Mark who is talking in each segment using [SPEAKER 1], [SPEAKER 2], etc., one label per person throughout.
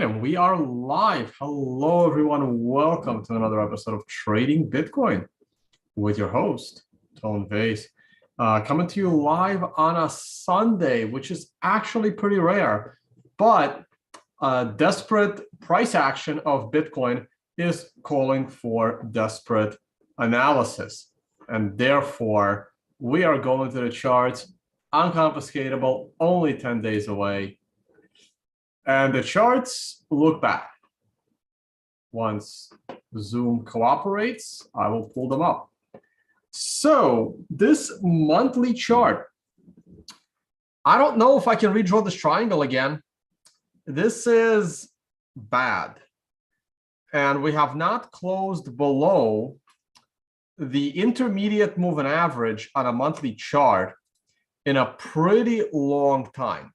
[SPEAKER 1] And we are live. Hello, everyone. Welcome to another episode of Trading Bitcoin with your host, Tone Vays. Coming to you live on a Sunday, which is actually pretty rare, but desperate price action of Bitcoin is calling for desperate analysis. And therefore, we are going to the charts, unconfiscatable, only 10 days away. And the charts look bad. Once Zoom cooperates, I will pull them up. So this monthly chart, I don't know if I can redraw this triangle again. This is bad. And we have not closed below the intermediate moving average on a monthly chart in a pretty long time.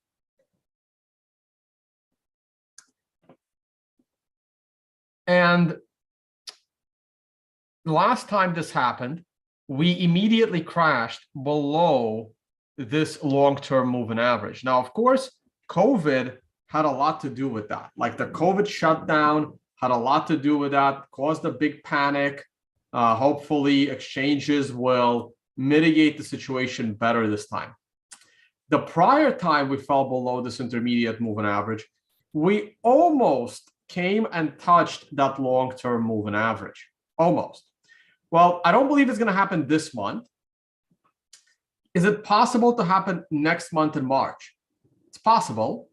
[SPEAKER 1] And last time this happened, we immediately crashed below this long-term moving average. Now, of course, COVID had a lot to do with that. Like the COVID shutdown had a lot to do with that, caused a big panic. Hopefully, exchanges will mitigate the situation better this time. The prior time we fell below this intermediate moving average, we almost came and touched that long-term moving average, almost. Well, I don't believe it's going to happen this month. Is it possible to happen next month in March? It's possible.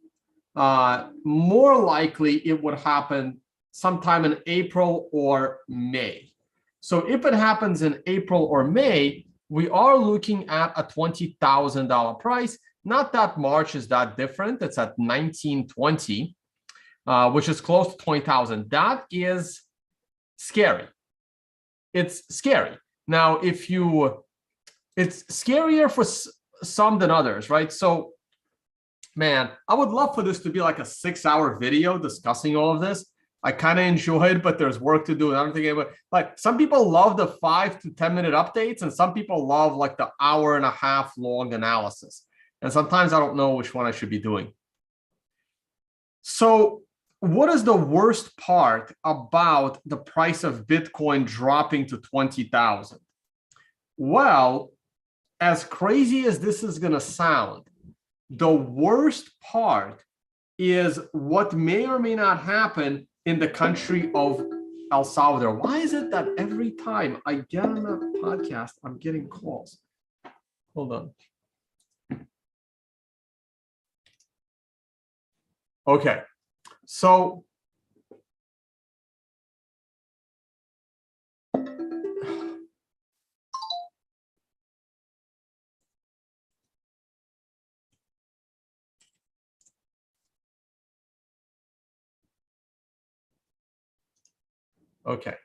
[SPEAKER 1] More likely, it would happen sometime in April or May. So if it happens in April or May, we are looking at a $20,000 price. Not that March is that different. It's at 1920. Which is close to 20,000. That is scary. It's scary. Now, it's scarier for some than others, right? So, man, I would love for this to be like a 6-hour video discussing all of this. I kind of enjoy it, but there's work to do. And I'm thinking about, like, some people love the 5 to 10 minute updates, and some people love like the hour and a half long analysis. And sometimes I don't know which one I should be doing. So, what is the worst part about the price of Bitcoin dropping to 20,000? Well, as crazy as this is going to sound, the worst part is what may or may not happen in the country of El Salvador. Why is it that every time I get on a podcast, I'm getting calls? Hold on. Okay. So okay.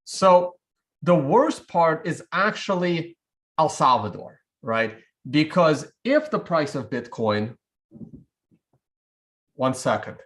[SPEAKER 1] So the worst part is actually El Salvador, right? Because if the price of Bitcoin, 1 second.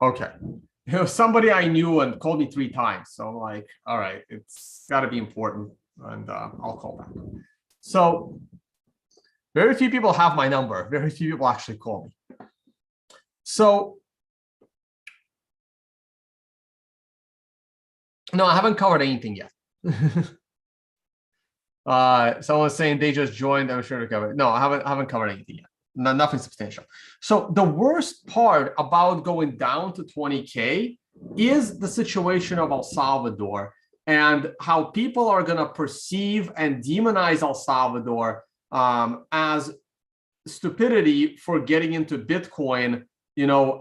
[SPEAKER 1] Okay. It was somebody I knew and called me 3 times. So I'm like, all right, it's got to be important. And I'll call back. So very few people have my number. Very few people actually call me. So no, I haven't covered anything yet. Someone's saying they just joined. I'm sure to cover it. No, I haven't covered anything yet. No, nothing substantial. So the worst part about going down to 20K is the situation of El Salvador and how people are going to perceive and demonize El Salvador as stupidity for getting into Bitcoin,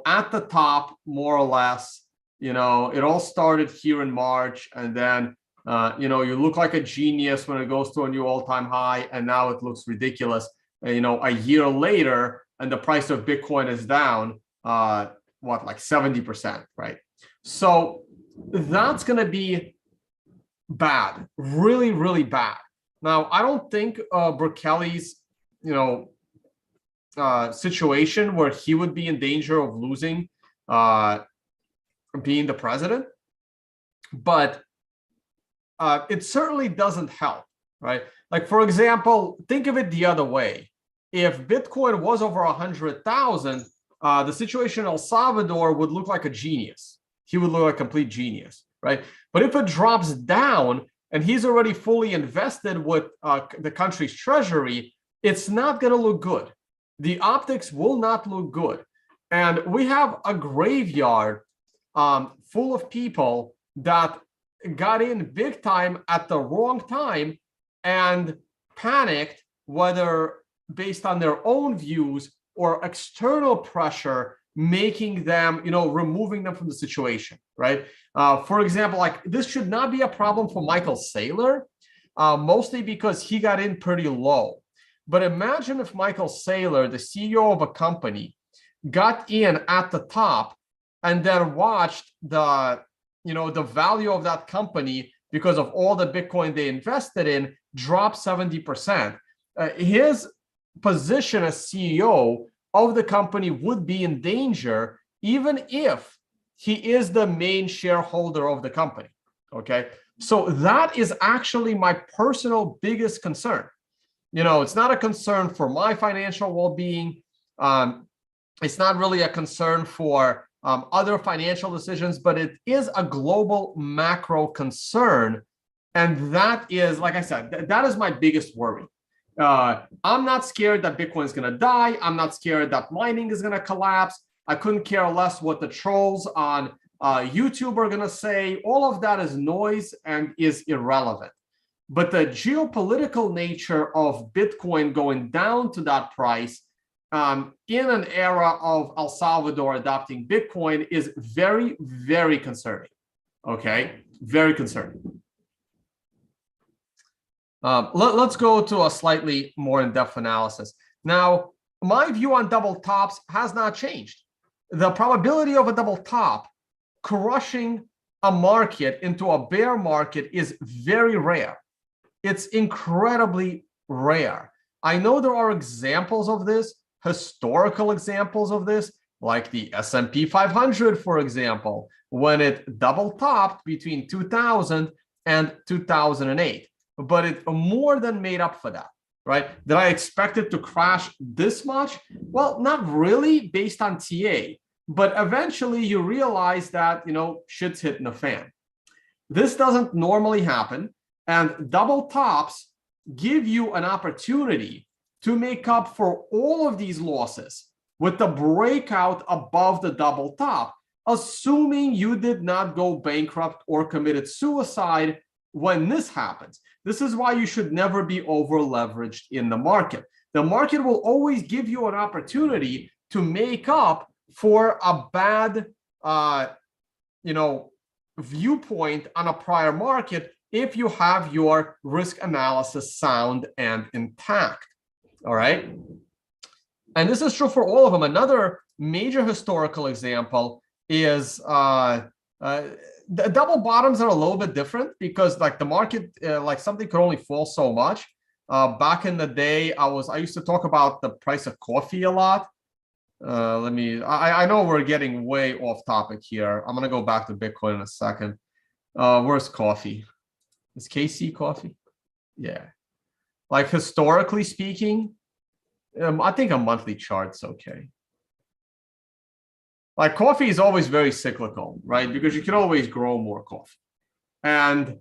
[SPEAKER 1] at the top, more or less. It all started here in March, and then you look like a genius when it goes to a new all-time high, and now it looks ridiculous. a year later, and the price of Bitcoin is down, like 70%, right? So that's going to be bad, really, really bad. Now, I don't think Bukele's, situation where he would be in danger of losing being the president, but it certainly doesn't help, right? Like, for example, think of it the other way. If Bitcoin was over 100,000, the situation in El Salvador would look like a genius. He would look like a complete genius, right? But if it drops down and he's already fully invested with the country's treasury, it's not going to look good. The optics will not look good. And we have a graveyard full of people that got in big time at the wrong time and panicked, whether based on their own views or external pressure, making them, removing them from the situation, right? For example, like, this should not be a problem for Michael Saylor, mostly because he got in pretty low. But imagine if Michael Saylor, the CEO of a company, got in at the top and then watched the value of that company because of all the Bitcoin they invested in drop 70%. His position as CEO of the company would be in danger, even if he is the main shareholder of the company. Okay, so that is actually my personal biggest concern. It's not a concern for my financial well-being. It's not really a concern for other financial decisions, but it is a global macro concern. And that is, like I said, that is my biggest worry. I'm not scared that Bitcoin is going to die. I'm not scared that mining is going to collapse. I couldn't care less what the trolls on YouTube are going to say. All of that is noise and is irrelevant. But the geopolitical nature of Bitcoin going down to that price in an era of El Salvador adopting Bitcoin is very, very concerning. Okay, very concerning. Let's go to a slightly more in-depth analysis. Now, my view on double tops has not changed. The probability of a double top crushing a market into a bear market is very rare. It's incredibly rare. I know there are examples of this, historical examples of this, like the S&P 500, for example, when it double topped between 2000 and 2008. But it more than made up for that, right? Did I expect it to crash this much? Well, not really based on TA, but eventually you realize that, shit's hitting the fan. This doesn't normally happen, and double tops give you an opportunity to make up for all of these losses with the breakout above the double top, assuming you did not go bankrupt or committed suicide when this happens. This is why you should never be over leveraged in the market. The market will always give you an opportunity to make up for a bad, viewpoint on a prior market if you have your risk analysis sound and intact. All right. And this is true for all of them. Another major historical example is the double bottoms are a little bit different because, like, the market, something could only fall so much. Back in the day, I used to talk about the price of coffee a lot. I know we're getting way off topic here. I'm gonna go back to Bitcoin in a second. Where's coffee? Is KC coffee? Yeah. Like, historically speaking, I think a monthly chart's okay. Like, coffee is always very cyclical, right? Because you can always grow more coffee. And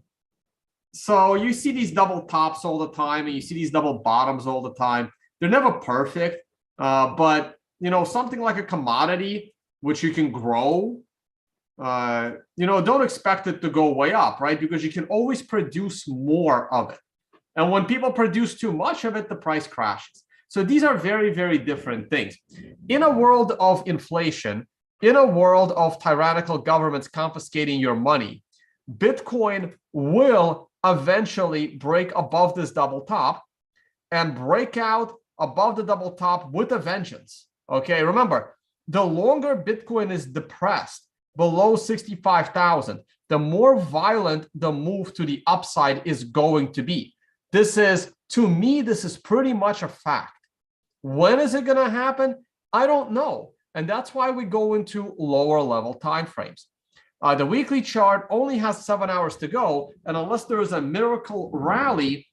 [SPEAKER 1] so you see these double tops all the time, and you see these double bottoms all the time. They're never perfect, but something like a commodity, which you can grow, don't expect it to go way up, right? Because you can always produce more of it. And when people produce too much of it, the price crashes. So these are very, very different things. In a world of inflation, in a world of tyrannical governments confiscating your money, Bitcoin will eventually break above this double top and break out above the double top with a vengeance. Okay, remember, the longer Bitcoin is depressed below 65,000, the more violent the move to the upside is going to be. This is, to me, this is pretty much a fact. When is it going to happen? I don't know. And that's why we go into lower level timeframes. The weekly chart only has 7 hours to go. And unless there is a miracle rally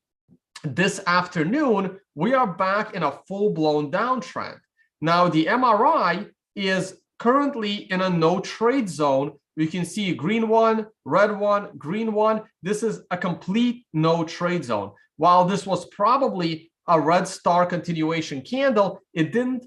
[SPEAKER 1] this afternoon, we are back in a full-blown downtrend. Now, the MRI is currently in a no trade zone. We can see green one, red one, green one. This is a complete no trade zone. While this was probably a red star continuation candle, it didn't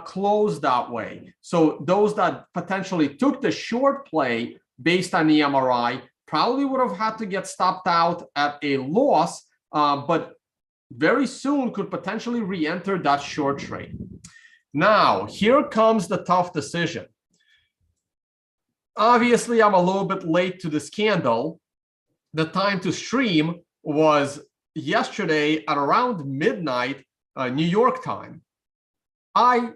[SPEAKER 1] close that way. So those that potentially took the short play based on the MRI probably would have had to get stopped out at a loss, but very soon could potentially re-enter that short trade. Now, here comes the tough decision. Obviously, I'm a little bit late to this candle. The time to stream was yesterday at around midnight, New York time. I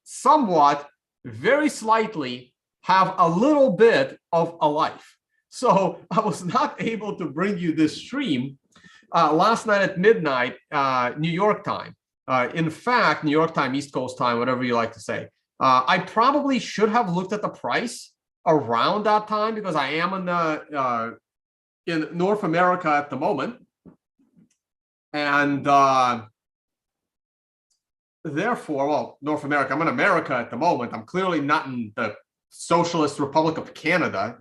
[SPEAKER 1] somewhat, very slightly, have a little bit of a life. So I was not able to bring you this stream last night at midnight, New York time. In fact, New York time, East Coast time, whatever you like to say. I probably should have looked at the price around that time because I am in North America at the moment. And therefore, well, North America, I'm in America at the moment. I'm clearly not in the Socialist Republic of Canada.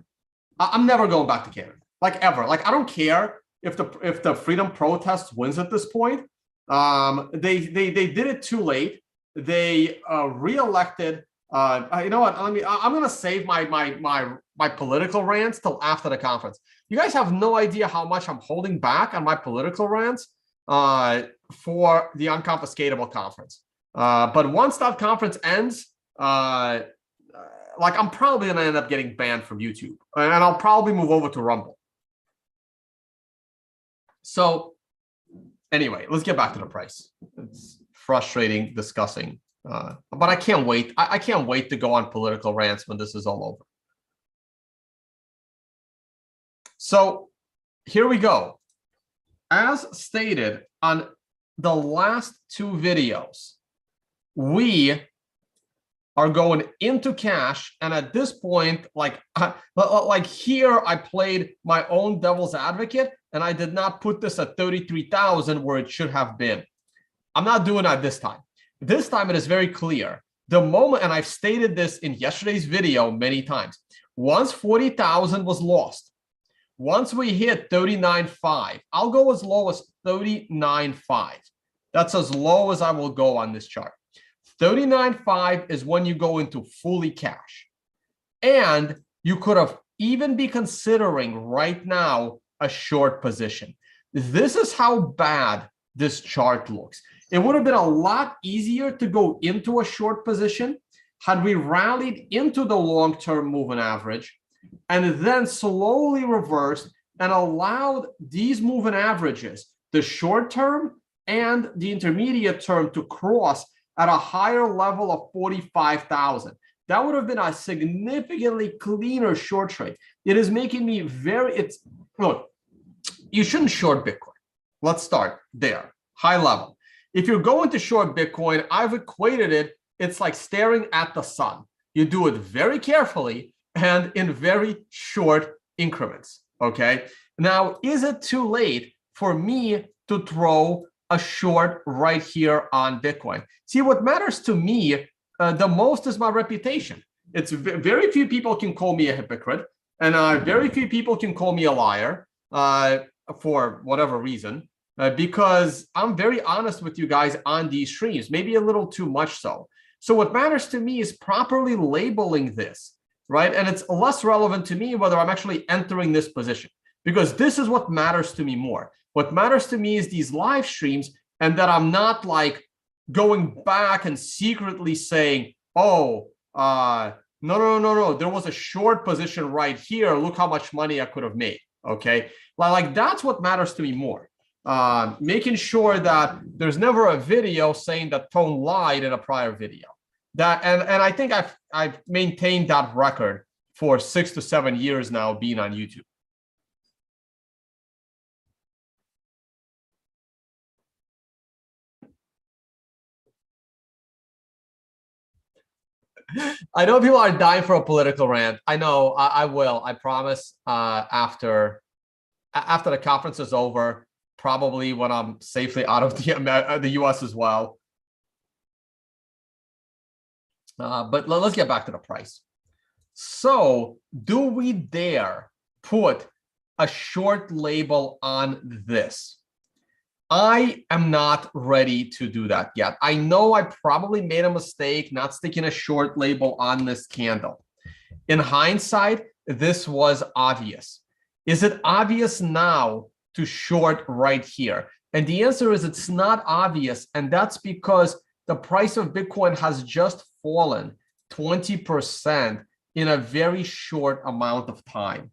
[SPEAKER 1] I'm never going back to Canada, like ever. Like, I don't care if the freedom protest wins at this point. They did it too late. They re-elected. You know what? I'm going to save my political rants till after the conference. You guys have no idea how much I'm holding back on my political rants for the unconfiscatable conference. But once that conference ends, like, I'm probably going to end up getting banned from YouTube, and I'll probably move over to Rumble. So anyway, let's get back to the price. It's frustrating discussing, but I can't wait. I can't wait to go on political rants when this is all over. So here we go. As stated on the last two videos, we are going into cash, and at this point, like here, I played my own devil's advocate, and I did not put this at 33,000 where it should have been. I'm not doing that this time. This time it is very clear. The moment, and I've stated this in yesterday's video many times, once 40,000 was lost, once we hit 39.5, I'll go as low as 39.5. That's as low as I will go on this chart. 39.5 is when you go into fully cash. And you could have even be considering right now a short position. This is how bad this chart looks. It would have been a lot easier to go into a short position had we rallied into the long-term moving average and then slowly reversed and allowed these moving averages, the short term and the intermediate term, to cross at a higher level of 45,000. That would have been a significantly cleaner short trade. It is making me look, you shouldn't short Bitcoin. Let's start there, high level. If you're going to short Bitcoin, I've equated it, it's like staring at the sun. You do it very carefully and in very short increments, okay? Now, is it too late for me to throw a short right here on Bitcoin? See, what matters to me the most is my reputation. It's very few people can call me a hypocrite, and very few people can call me a liar for whatever reason, because I'm very honest with you guys on these streams, maybe a little too much so. So what matters to me is properly labeling this, right? And it's less relevant to me whether I'm actually entering this position, because this is what matters to me more. What matters to me is these live streams, and that I'm not like going back and secretly saying, oh, no, there was a short position right here. Look how much money I could have made, okay? Like that's what matters to me more. making sure that there's never a video saying that Tone lied in a prior video. That and I think I've maintained that record for 6 to 7 years now being on YouTube. I know people are dying for a political rant. I know I will. I promise. After the conference is over, probably when I'm safely out of the U.S. as well. But let's get back to the price. So, do we dare put a short label on this? I am not ready to do that yet. I know I probably made a mistake not sticking a short label on this candle. In hindsight, this was obvious. Is it obvious now to short right here? And the answer is it's not obvious. And that's because the price of Bitcoin has just fallen 20% in a very short amount of time.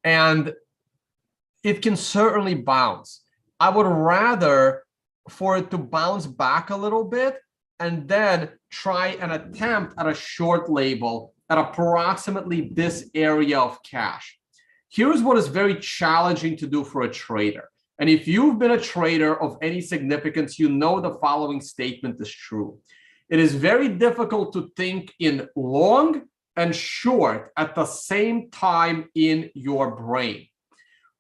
[SPEAKER 1] And it can certainly bounce. I would rather for it to bounce back a little bit and then try an attempt at a short label at approximately this area of cash. Here's what is very challenging to do for a trader. And if you've been a trader of any significance, you know the following statement is true. It is very difficult to think in long and short at the same time in your brain.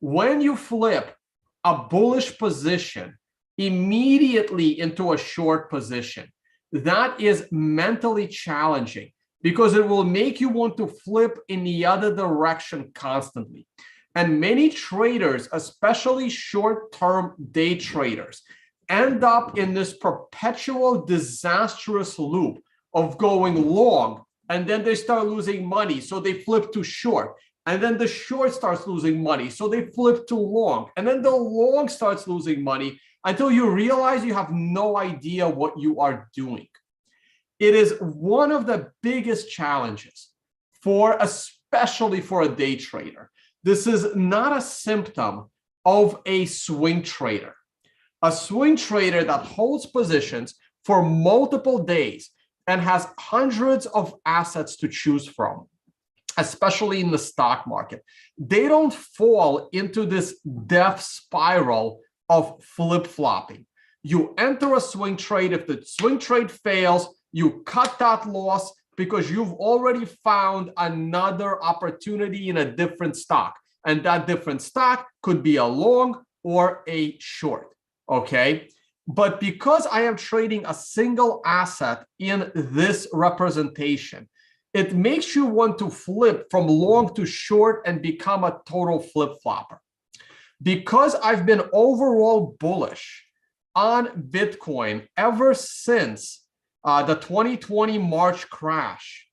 [SPEAKER 1] When you flip a bullish position immediately into a short position, that is mentally challenging because it will make you want to flip in the other direction constantly. And many traders, especially short-term day traders, end up in this perpetual disastrous loop of going long, and then they start losing money, so they flip to short. And then the short starts losing money, so they flip to long. And then the long starts losing money until you realize you have no idea what you are doing. It is one of the biggest challenges especially for a day trader. This is not a symptom of a swing trader. A swing trader that holds positions for multiple days and has hundreds of assets to choose from, especially in the stock market, they don't fall into this death spiral of flip-flopping. You enter a swing trade. If the swing trade fails, you cut that loss because you've already found another opportunity in a different stock. And that different stock could be a long or a short, okay? But because I am trading a single asset in this representation, it makes you want to flip from long to short and become a total flip-flopper. Because I've been overall bullish on Bitcoin ever since the 2020 March crash,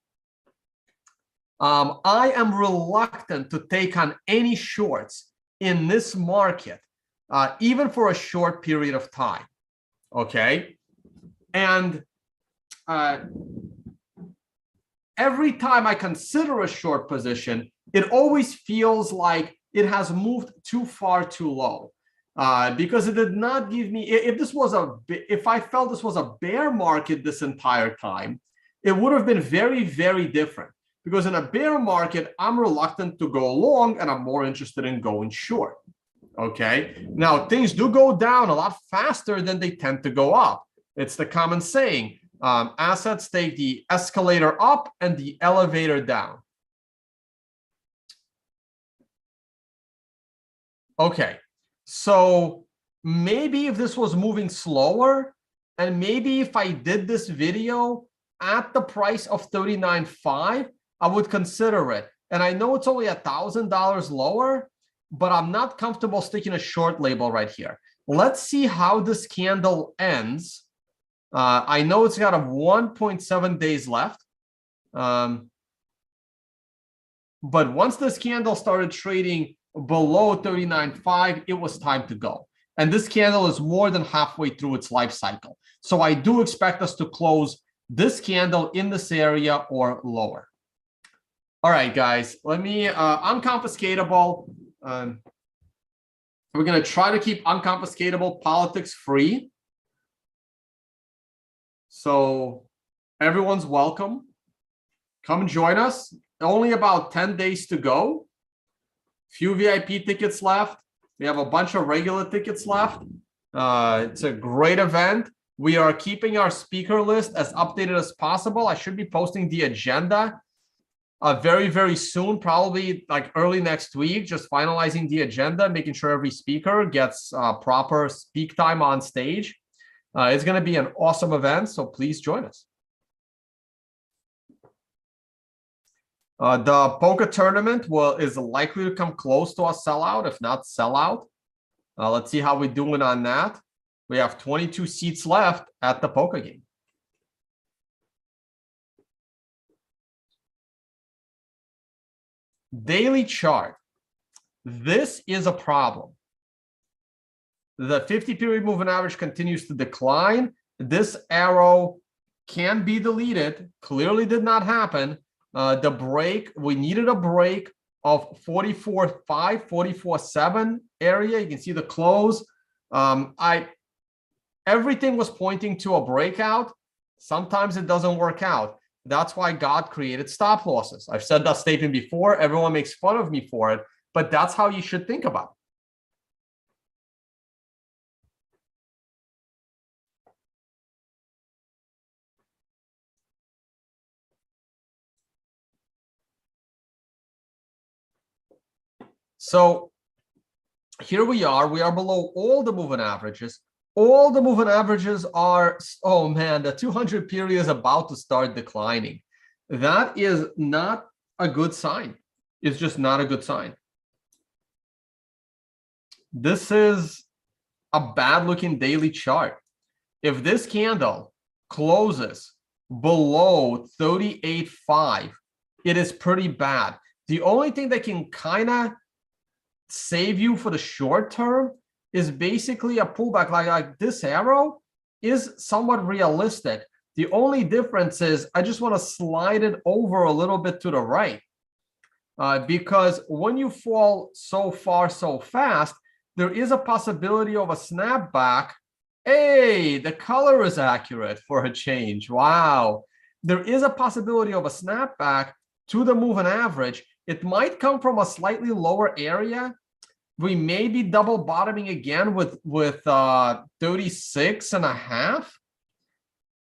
[SPEAKER 1] I am reluctant to take on any shorts in this market, even for a short period of time, okay? And every time I consider a short position, it always feels like it has moved too far too low, because it did not give me, if I felt this was a bear market this entire time, it would have been very, very different. Because in a bear market, I'm reluctant to go long and I'm more interested in going short, okay? Now, things do go down a lot faster than they tend to go up. It's the common saying, assets take the escalator up and the elevator down. Okay, so maybe if this was moving slower, and maybe if I did this video at the price of $39.5, I would consider it. And I know it's only $1,000 lower, but I'm not comfortable sticking a short label right here. Let's see how this candle ends. I know it's got a 1.7 days left. But once this candle started trading below 39.5, it was time to go. And this candle is more than halfway through its life cycle. So I do expect us to close this candle in this area or lower. All right, guys, let me, unconfiscatable. We're going to try to keep unconfiscatable politics free. So everyone's welcome. Come join us. Only about 10 days to go. Few VIP tickets left. We have a bunch of regular tickets left. It's a great event. We are keeping our speaker list as updated as possible. I should be posting the agenda very, very soon, probably like early next week, just finalizing the agenda, making sure every speaker gets proper speak time on stage. It's going to be an awesome event, so please join us. The poker tournament is likely to come close to a sellout, if not sellout. Let's see how we're doing on that. We have 22 seats left at the poker game. Daily chart. This is a problem. The 50-period moving average continues to decline. This arrow can be deleted. Clearly did not happen. The break, we needed a break of 44.5, 44.7 area. You can see the close. Everything was pointing to a breakout. Sometimes it doesn't work out. That's why God created stop losses. I've said that statement before. Everyone makes fun of me for it, but that's how you should think about it. So here we are below all the moving averages. All the moving averages are, oh man, the 200 period is about to start declining. That is not a good sign. It's just not a good sign. This is a bad looking daily chart. If this candle closes below 38.5, it is pretty bad. The only thing that can kind of save you for the short term is basically a pullback like this arrow is somewhat realistic. The only difference is I just want to slide it over a little bit to the right because when you fall so far so fast, there is a possibility of a snapback. Hey, the color is accurate for a change. Wow. There is a possibility of a snapback to the moving average. It might come from a slightly lower area. We may be double bottoming again with 36.5.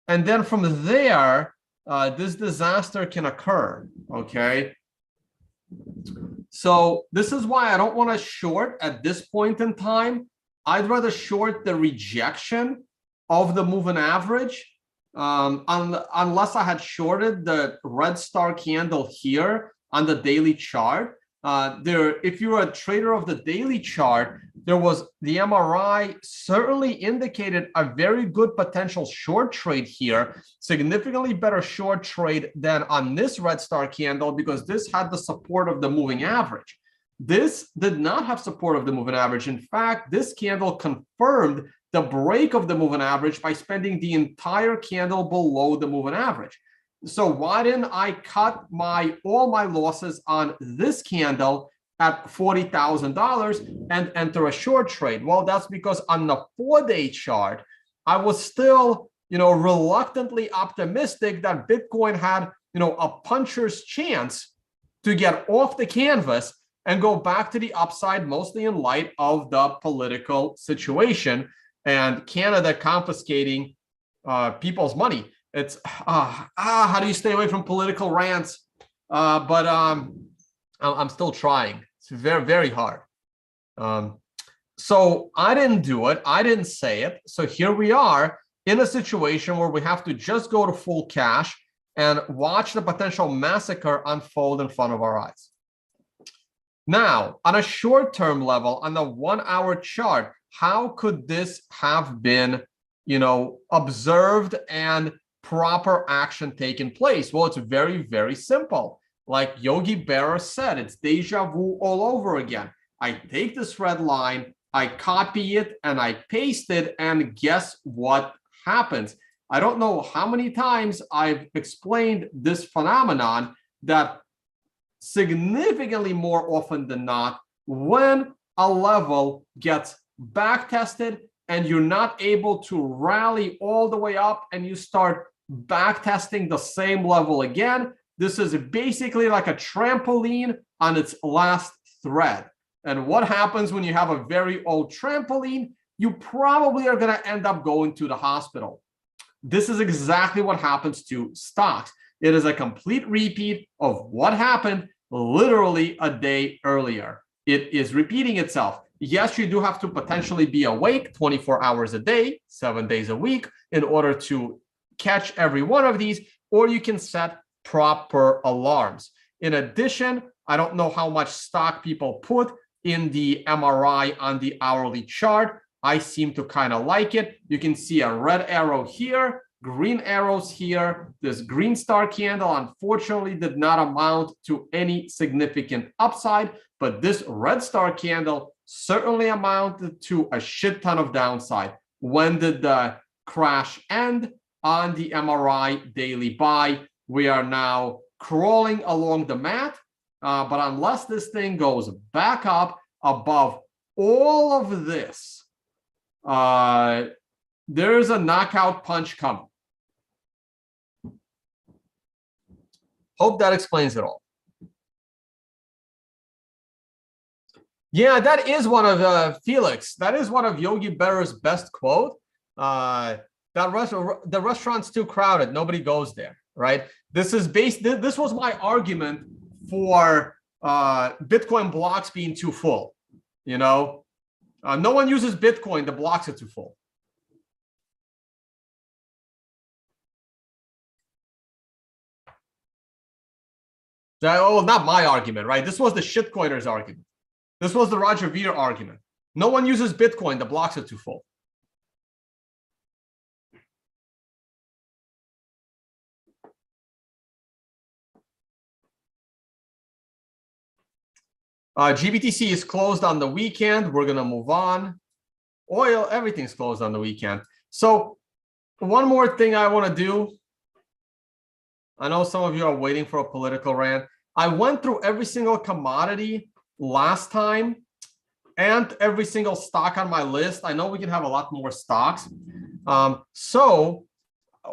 [SPEAKER 1] And then from there, this disaster can occur, okay? So this is why I don't want to short at this point in time. I'd rather short the rejection of the moving average unless I had shorted the red star candle here on the daily chart. If you're a trader of the daily chart, the MRI certainly indicated a very good potential short trade here, significantly better short trade than on this red star candle because this had the support of the moving average. This did not have support of the moving average. In fact, this candle confirmed the break of the moving average by spending the entire candle below the moving average. So why didn't I cut all my losses on this candle at $40,000 and enter a short trade? Well, that's because on the 4-day chart, I was still, reluctantly optimistic that Bitcoin had, a puncher's chance to get off the canvas and go back to the upside, mostly in light of the political situation and Canada confiscating people's money. It's how do you stay away from political rants? But I'm still trying. It's very, very hard. So I didn't do it. I didn't say it. So here we are in a situation where we have to just go to full cash and watch the potential massacre unfold in front of our eyes. Now, on a short-term level, on the 1-hour chart, how could this have been, observed and proper action taken place? Well, it's very, very simple. Like Yogi Berra said, it's deja vu all over again. I take this red line, I copy it, and I paste it, and guess what happens? I don't know how many times I've explained this phenomenon that significantly more often than not, when a level gets back tested and you're not able to rally all the way up and you start back testing the same level again, this is basically like a trampoline on its last thread. And what happens when you have a very old trampoline? You probably are going to end up going to the hospital. This is exactly what happens to stocks. It is a complete repeat of what happened literally a day earlier. It is repeating itself. Yes, you do have to potentially be awake 24 hours a day, 7 days a week in order to catch every one of these, or you can set proper alarms. In addition, I don't know how much stock people put in the MRI on the hourly chart. I seem to kind of like it. You can see a red arrow here, green arrows here. This green star candle unfortunately did not amount to any significant upside, but this red star candle certainly amounted to a shit ton of downside. When did the crash end? On the MRI daily buy. We are now crawling along the mat, but unless this thing goes back up above all of this, there's a knockout punch coming. Hope that explains it all. Yeah, that is one of Felix. That is one of Yogi Berra's best quote. The restaurant's too crowded. Nobody goes there, right? This is based. This was my argument for Bitcoin blocks being too full. You know, no one uses Bitcoin. The blocks are too full. Not my argument, right? This was the shitcoiners' argument. This was the Roger Ver argument. No one uses Bitcoin. The blocks are too full. GBTC is closed on the weekend. We're going to move on. Oil, everything's closed on the weekend. So one more thing I want to do. I know some of you are waiting for a political rant. I went through every single commodity last time and every single stock on my list. I know we can have a lot more stocks. So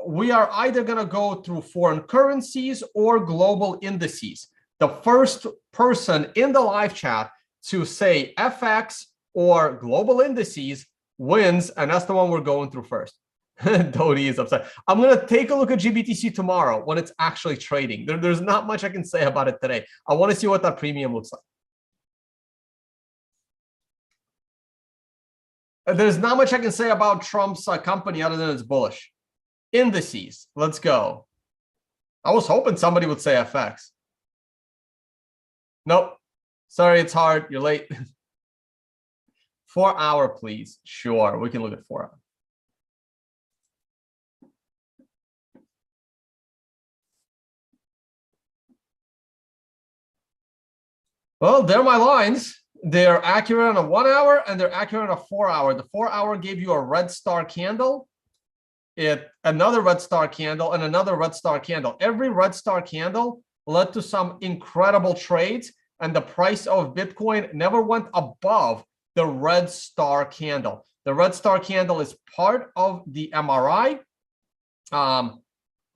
[SPEAKER 1] we are either going to go through foreign currencies or global indices. The first person in the live chat to say FX or global indices wins, and that's the one we're going through first. Dodie is upset. I'm going to take a look at GBTC tomorrow when it's actually trading. There's not much I can say about it today. I want to see what that premium looks like. There's not much I can say about Trump's company other than it's bullish. Indices, let's go. I was hoping somebody would say FX. Nope. Sorry, it's hard. You're late. 4 hour, please. Sure, we can look at 4 hour. Well, they're my lines. They're accurate on a 1 hour and they're accurate on a 4 hour. The 4 hour gave you a red star candle, another red star candle, and another red star candle. Every red star candle led to some incredible trades, and the price of Bitcoin never went above the red star candle. The red star candle is part of the MRI,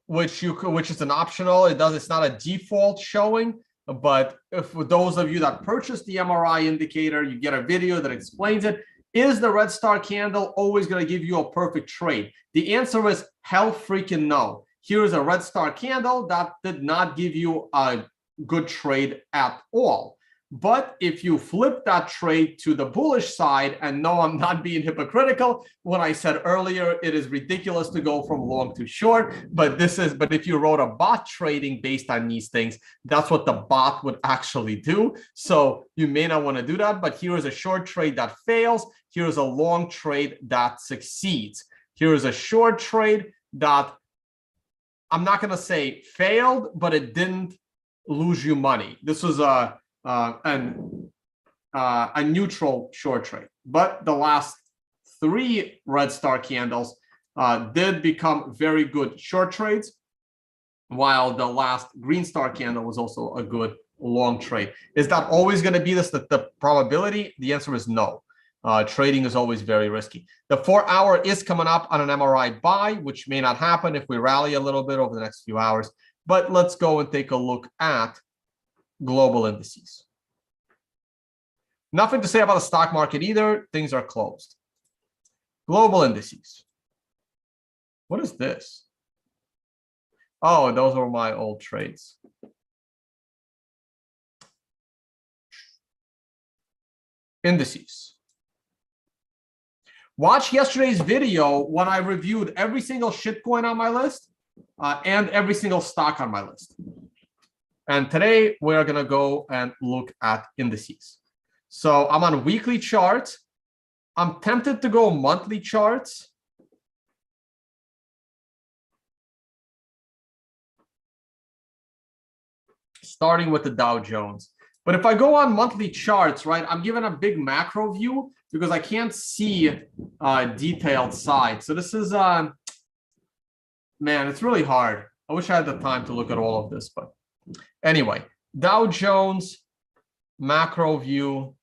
[SPEAKER 1] which is an optional. It's not a default showing. But for those of you that purchased the MRI indicator, you get a video that explains it. Is the red star candle always going to give you a perfect trade? The answer is hell freaking no. Here is a red star candle that did not give you a good trade at all. But if you flip that trade to the bullish side, and no, I'm not being hypocritical when I said earlier, it is ridiculous to go from long to short, but if you wrote a bot trading based on these things, that's what the bot would actually do. So you may not want to do that, but here is a short trade that fails. Here is a long trade that succeeds. Here is a short trade that I'm not going to say failed, but it didn't lose you money. This was a neutral short trade, but the last 3 red star candles did become very good short trades, while the last green star candle was also a good long trade. Is that always going to be the probability? The answer is no. Trading is always very risky. The 4-hour is coming up on an MRI buy, which may not happen if we rally a little bit over the next few hours. But let's go and take a look at global indices. Nothing to say about the stock market either. Things are closed. Global indices. What is this? Oh, those are my old trades. Indices. Watch yesterday's video when I reviewed every single shitcoin on my list and every single stock on my list. And today we're going to go and look at indices. So I'm on weekly charts. I'm tempted to go monthly charts. Starting with the Dow Jones. But if I go on monthly charts, right, I'm given a big macro view because I can't see detailed sides. So this is, man, it's really hard. I wish I had the time to look at all of this, but anyway, Dow Jones, macro view.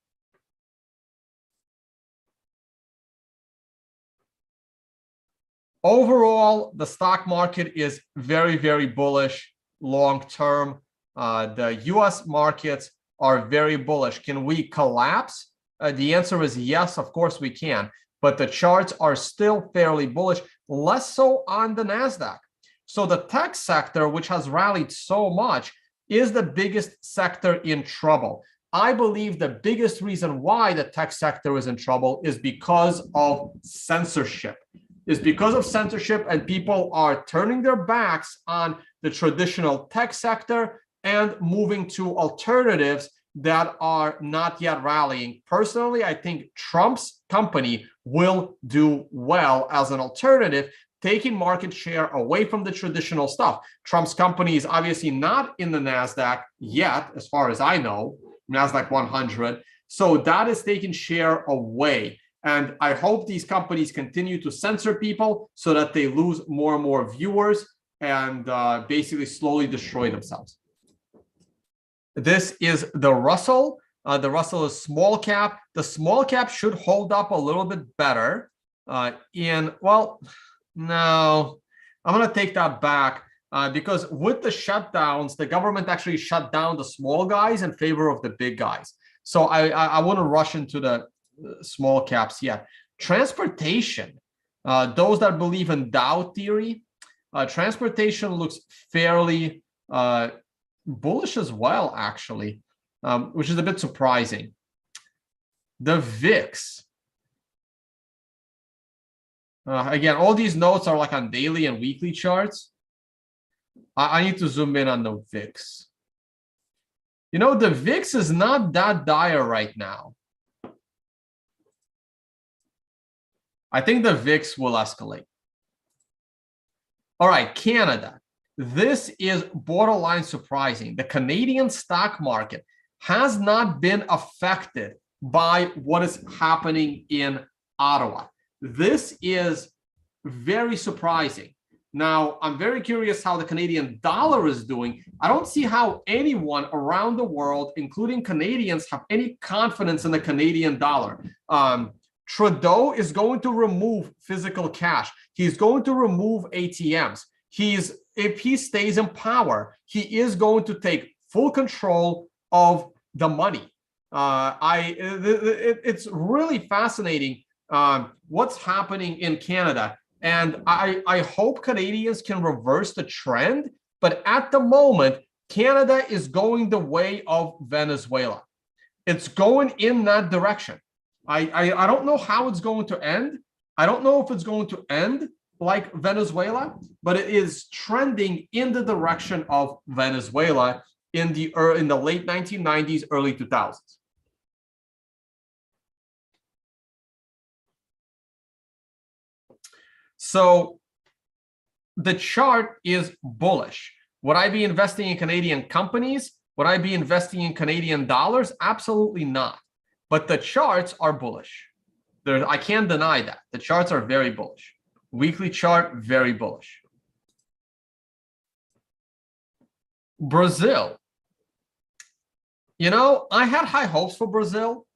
[SPEAKER 1] Overall, the stock market is very, very bullish long term. The US markets are very bullish. Can we collapse? The answer is yes, of course we can. But the charts are still fairly bullish, less so on the NASDAQ. So the tech sector, which has rallied so much, is the biggest sector in trouble. I believe the biggest reason why the tech sector is in trouble is because of censorship. And people are turning their backs on the traditional tech sector and moving to alternatives that are not yet rallying. Personally, I think Trump's company will do well as an alternative, taking market share away from the traditional stuff. Trump's company is obviously not in the NASDAQ yet, as far as I know, NASDAQ 100. So that is taking share away. And I hope these companies continue to censor people so that they lose more and more viewers and basically slowly destroy themselves. This is the Russell. The Russell is small cap. The small cap should hold up a little bit better. Well, no, I'm going to take that back because with the shutdowns, the government actually shut down the small guys in favor of the big guys. So I wouldn't rush into the small caps yet. Transportation, those that believe in Dow theory, transportation looks fairly bullish as well, actually, which is a bit surprising. The VIX. Again, all these notes are like on daily and weekly charts. I need to zoom in on the VIX. You know, the VIX is not that dire right now. I think the VIX will escalate. All right, Canada. This is borderline surprising. The Canadian stock market has not been affected by what is happening in Ottawa. This is very surprising. Now, I'm very curious how the Canadian dollar is doing. I don't see how anyone around the world, including Canadians, have any confidence in the Canadian dollar. Trudeau is going to remove physical cash. He's going to remove ATMs. If he stays in power, he is going to take full control of the money. It's really fascinating what's happening in Canada. And I hope Canadians can reverse the trend. But at the moment, Canada is going the way of Venezuela. It's going in that direction. I don't know how it's going to end. I don't know if it's going to end like Venezuela, but it is trending in the direction of Venezuela in the late 1990s, early 2000s. So the chart is bullish. Would I be investing in Canadian companies? Would I be investing in Canadian dollars? Absolutely not. But the charts are bullish. I can't deny that. The charts are very bullish. Weekly chart, very bullish. Brazil. I had high hopes for Brazil.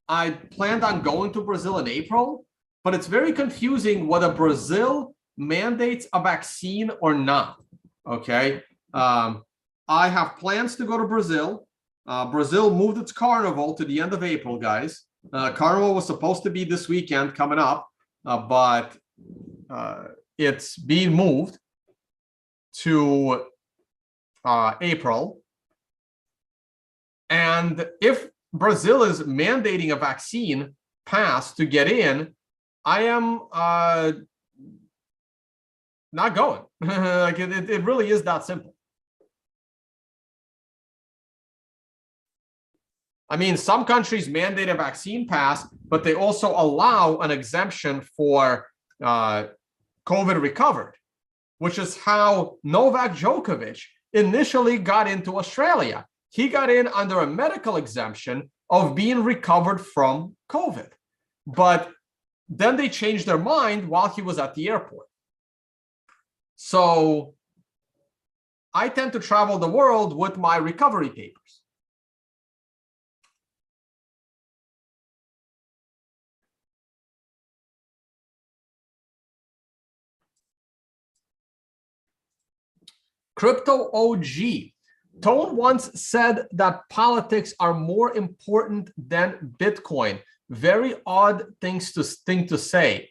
[SPEAKER 1] I planned on going to Brazil in April, but it's very confusing whether Brazil mandates a vaccine or not. Okay. I have plans to go to Brazil. Brazil moved its carnival to the end of April, guys. Carnival was supposed to be this weekend coming up, but it's being moved to April. And if Brazil is mandating a vaccine pass to get in, I am not going. Like it really is that simple. I mean, some countries mandate a vaccine pass, but they also allow an exemption for COVID recovered, which is how Novak Djokovic initially got into Australia. He got in under a medical exemption of being recovered from COVID. But then they changed their mind while he was at the airport. So I tend to travel the world with my recovery papers. Crypto OG. Tone once said that politics are more important than Bitcoin. Very odd thing to say.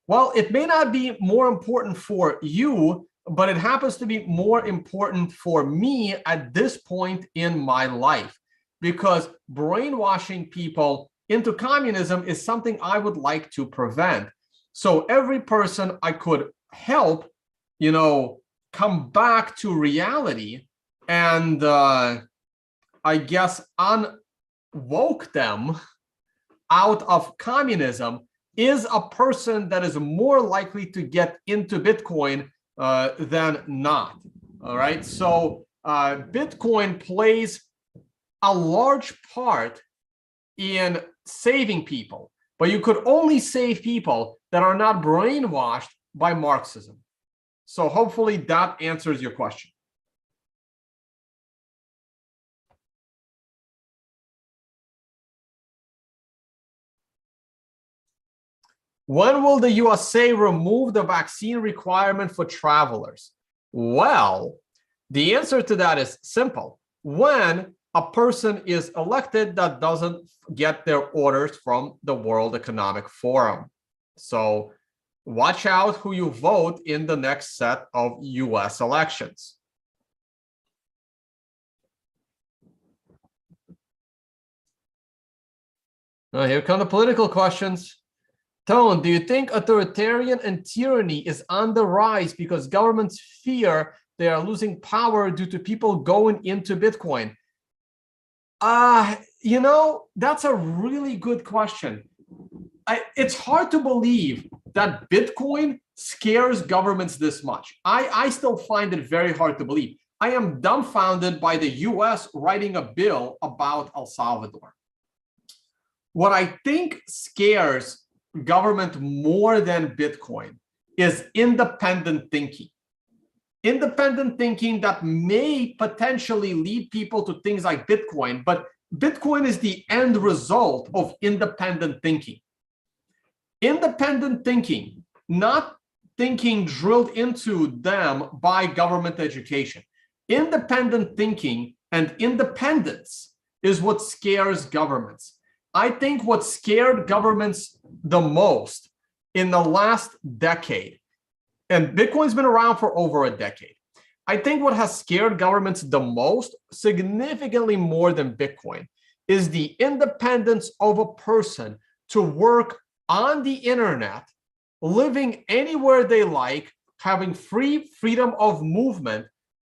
[SPEAKER 1] Well, it may not be more important for you, but it happens to be more important for me at this point in my life, because brainwashing people into communism is something I would like to prevent. So every person I could help, come back to reality and I guess unwoke them out of communism is a person that is more likely to get into Bitcoin than not. All right. So Bitcoin plays a large part in saving people, but you could only save people that are not brainwashed by Marxism. So hopefully that answers your question. When will the USA remove the vaccine requirement for travelers? Well, the answer to that is simple. When a person is elected that doesn't get their orders from the World Economic Forum. So watch out who you vote in the next set of US elections. Now, here come the political questions. Tone, do you think authoritarian and tyranny is on the rise because governments fear they are losing power due to people going into Bitcoin? That's a really good question. It's hard to believe that Bitcoin scares governments this much. I still find it very hard to believe. I am dumbfounded by the US writing a bill about El Salvador. What I think scares government more than Bitcoin is independent thinking. Independent thinking that may potentially lead people to things like Bitcoin, but Bitcoin is the end result of independent thinking. Independent thinking, not thinking drilled into them by government education. Independent thinking and independence is what scares governments. I think what scared governments the most in the last decade, and Bitcoin's been around for over a decade, I think what has scared governments the most, significantly more than Bitcoin, is the independence of a person to work on the internet, living anywhere they like, having freedom of movement,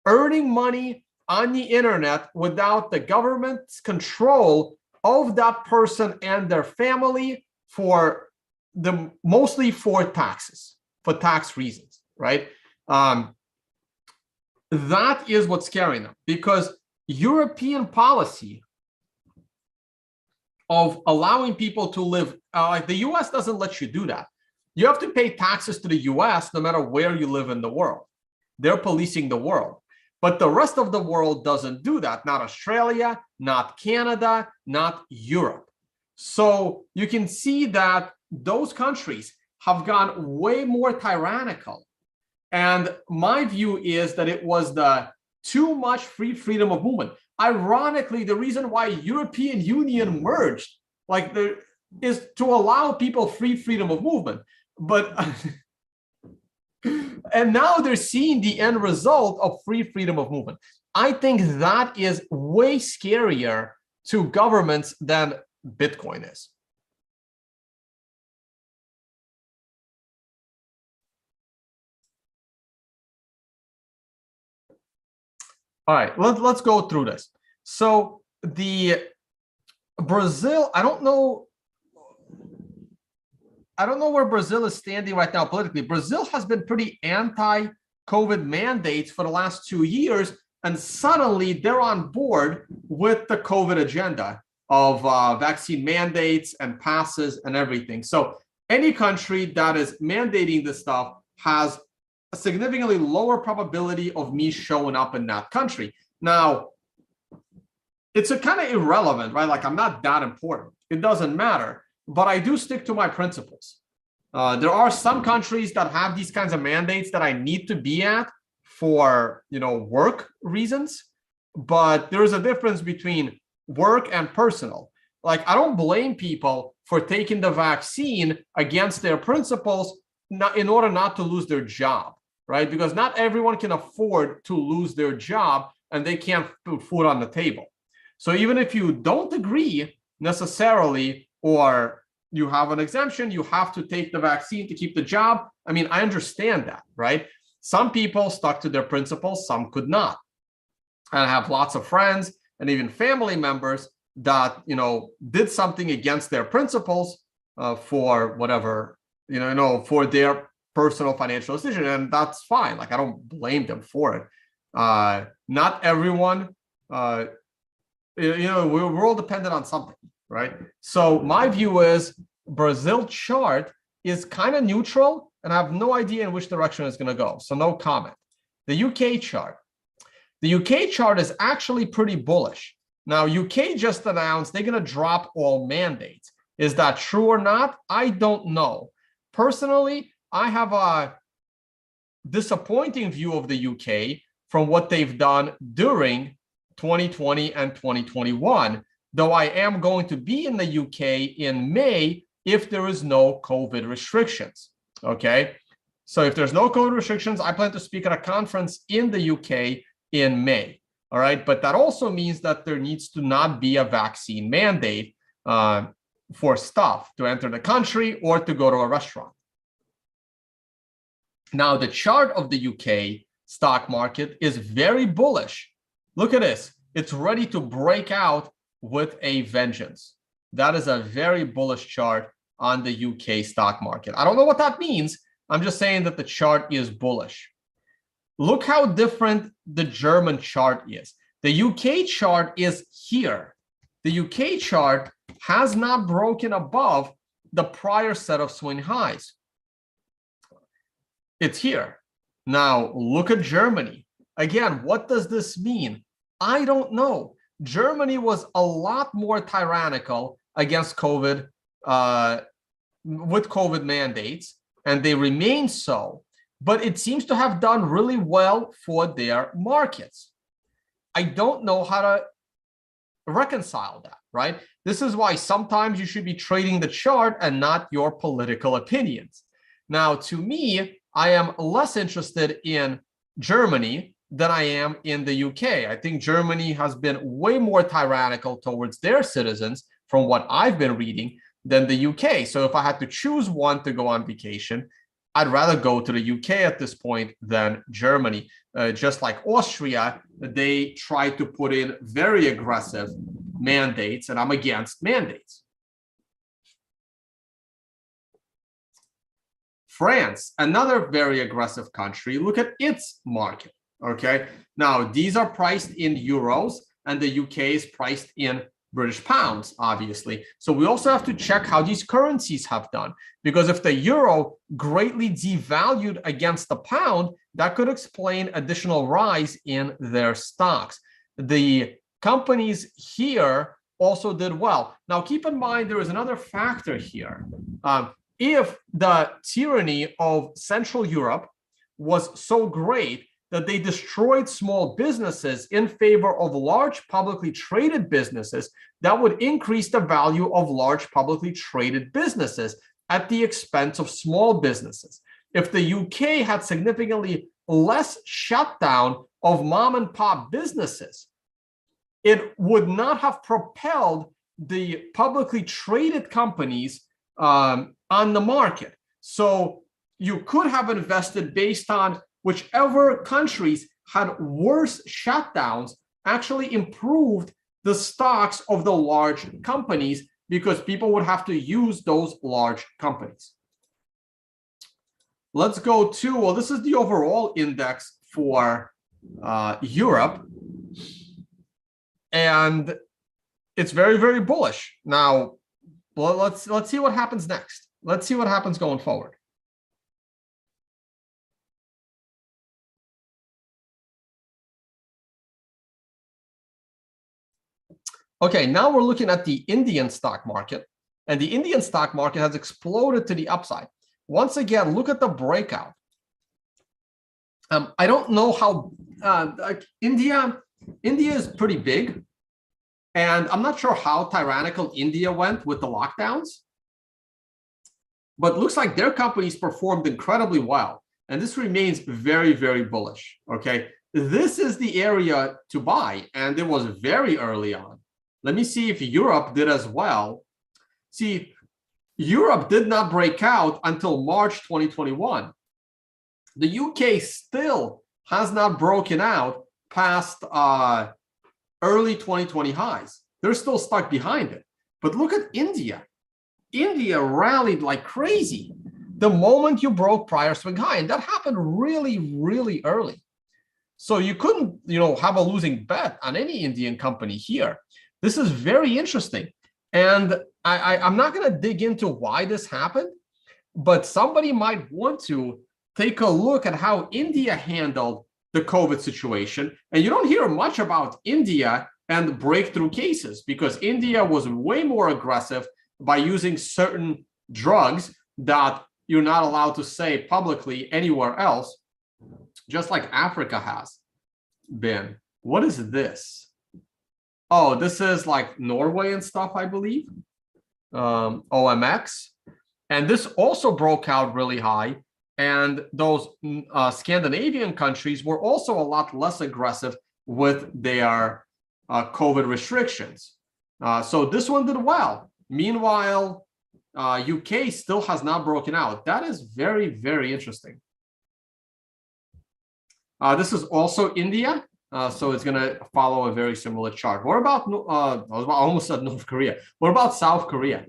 [SPEAKER 1] earning money on the internet without the government's control of that person and their family mostly for taxes, for tax reasons, right? That is what's scaring them, because European policy of allowing people to live, like the US doesn't let you do that. You have to pay taxes to the US no matter where you live in the world. They're policing the world. But the rest of the world doesn't do that. Not Australia, not Canada, not Europe. So you can see that those countries have gone way more tyrannical. And my view is that it was the too much free freedom of movement. Ironically, the reason why European Union merged, like, there is to allow people free freedom of movement. But and now they're seeing the end result of free freedom of movement. I think that is way scarier to governments than Bitcoin is. All right, let's go through this. So the Brazil, I don't know where Brazil is standing right now politically. Brazil has been pretty anti-COVID mandates for the last 2 years, and suddenly they're on board with the COVID agenda of vaccine mandates and passes and everything. So any country that is mandating this stuff has a significantly lower probability of me showing up in that country. Now, it's a kind of irrelevant, right? Like, I'm not that important. It doesn't matter. But I do stick to my principles. There are some countries that have these kinds of mandates that I need to be at for, work reasons. But there is a difference between work and personal. Like, I don't blame people for taking the vaccine against their principles in order not to lose their job, right? Because not everyone can afford to lose their job and they can't put food on the table. So even if you don't agree necessarily, or you have an exemption, you have to take the vaccine to keep the job. I mean, I understand that, right? Some people stuck to their principles, some could not. And I have lots of friends and even family members that, did something against their principles for whatever, for their personal financial decision. And that's fine. Like, I don't blame them for it. Not everyone, we're all dependent on something. Right. So my view is Brazil chart is kind of neutral, and I have no idea in which direction it's going to go. So no comment. The UK chart. The UK chart is actually pretty bullish. Now, UK just announced they're going to drop all mandates. Is that true or not? I don't know. Personally, I have a disappointing view of the UK from what they've done during 2020 and 2021. Though I am going to be in the UK in May if there is no COVID restrictions, okay? So if there's no COVID restrictions, I plan to speak at a conference in the UK in May, all right? But that also means that there needs to not be a vaccine mandate for stuff to enter the country or to go to a restaurant. Now, the chart of the UK stock market is very bullish. Look at this. It's ready to break out with a vengeance. That is a very bullish chart on the UK stock market. I don't know what that means. I'm just saying that the chart is bullish. Look how different the German chart is. The UK chart is here. The UK chart has not broken above the prior set of swing highs. It's here. Now, look at Germany. Again, what does this mean? I don't know. Germany was a lot more tyrannical against COVID, with COVID mandates, and they remain so, but it seems to have done really well for their markets. I don't know how to reconcile that, right? This is why sometimes you should be trading the chart and not your political opinions. Now, to me, I am less interested in Germany than I am in the UK. I think Germany has been way more tyrannical towards their citizens from what I've been reading than the UK. So if I had to choose one to go on vacation, I'd rather go to the UK at this point than Germany. Just like Austria, they try to put in very aggressive mandates, and I'm against mandates. France, another very aggressive country. Look at its market. Okay, now these are priced in euros and the UK is priced in British pounds, obviously. So we also have to check how these currencies have done, because if the euro greatly devalued against the pound, that could explain additional rise in their stocks. The companies here also did well. Now, keep in mind, there is another factor here. If the tyranny of Central Europe was so great that they destroyed small businesses in favor of large publicly traded businesses, that would increase the value of large publicly traded businesses at the expense of small businesses. If the UK had significantly less shutdown of mom and pop businesses, it would not have propelled the publicly traded companies on the market. So you could have invested based on whichever countries had worse shutdowns actually improved the stocks of the large companies, because people would have to use those large companies. Let's go to, well, this is the overall index for Europe. And it's very, very bullish. Now, well, let's see what happens next. Let's see what happens going forward. Okay, now we're looking at the Indian stock market, and the Indian stock market has exploded to the upside. Once again, look at the breakout. I don't know how India is pretty big, and I'm not sure how tyrannical India went with the lockdowns, but looks like their companies performed incredibly well, and this remains very, very bullish. Okay, this is the area to buy, and it was very early on. Let me see if Europe did as well. See, Europe did not break out until March 2021. The UK still has not broken out past early 2020 highs. They're still stuck behind it. But look at India. India rallied like crazy the moment you broke prior swing high, and that happened really, really early. So you couldn't, have a losing bet on any Indian company here. This is very interesting. And I'm not going to dig into why this happened, but somebody might want to take a look at how India handled the COVID situation. And you don't hear much about India and breakthrough cases, because India was way more aggressive by using certain drugs that you're not allowed to say publicly anywhere else, just like Africa has been. What is this? Oh, this is like Norway and stuff, I believe. OMX. And this also broke out really high. And those Scandinavian countries were also a lot less aggressive with their COVID restrictions. So this one did well. Meanwhile, UK still has not broken out. That is very, very interesting. This is also India. So it's going to follow a very similar chart. What about, I almost said North Korea. What about South Korea?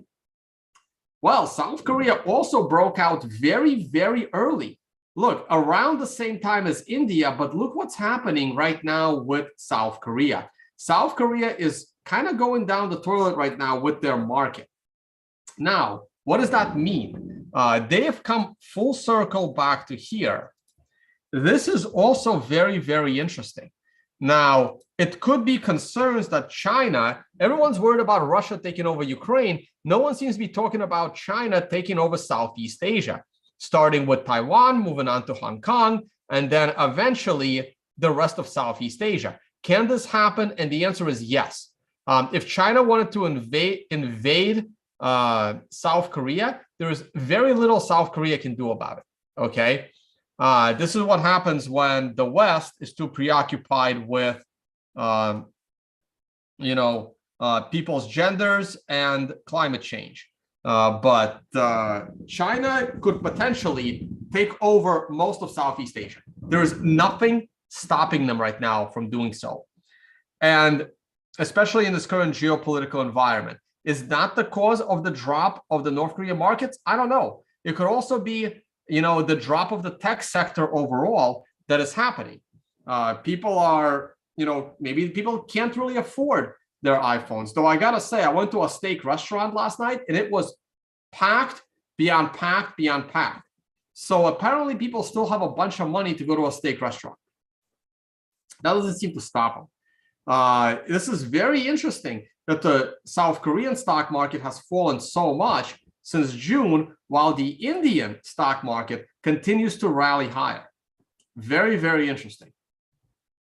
[SPEAKER 1] Well, South Korea also broke out very, very early. Look, around the same time as India, but look what's happening right now with South Korea. South Korea is kind of going down the toilet right now with their market. Now, what does that mean? They have come full circle back to here. This is also very, very interesting. Now, it could be concerns that China, everyone's worried about Russia taking over Ukraine. No one seems to be talking about China taking over Southeast Asia, starting with Taiwan, moving on to Hong Kong, and then eventually the rest of Southeast Asia. Can this happen? And the answer is yes. If China wanted to invade South Korea, there is very little South Korea can do about it, okay? This is what happens when the West is too preoccupied with, people's genders and climate change. But China could potentially take over most of Southeast Asia. There is nothing stopping them right now from doing so. And especially in this current geopolitical environment, is that the cause of the drop of the North Korean markets? I don't know. It could also be the drop of the tech sector overall that is happening. People are, maybe people can't really afford their iPhones. Though I gotta say, I went to a steak restaurant last night and it was packed beyond packed beyond packed. So apparently people still have a bunch of money to go to a steak restaurant. That doesn't seem to stop them. This is very interesting that the South Korean stock market has fallen so much since June, while the Indian stock market continues to rally higher. Very, very interesting.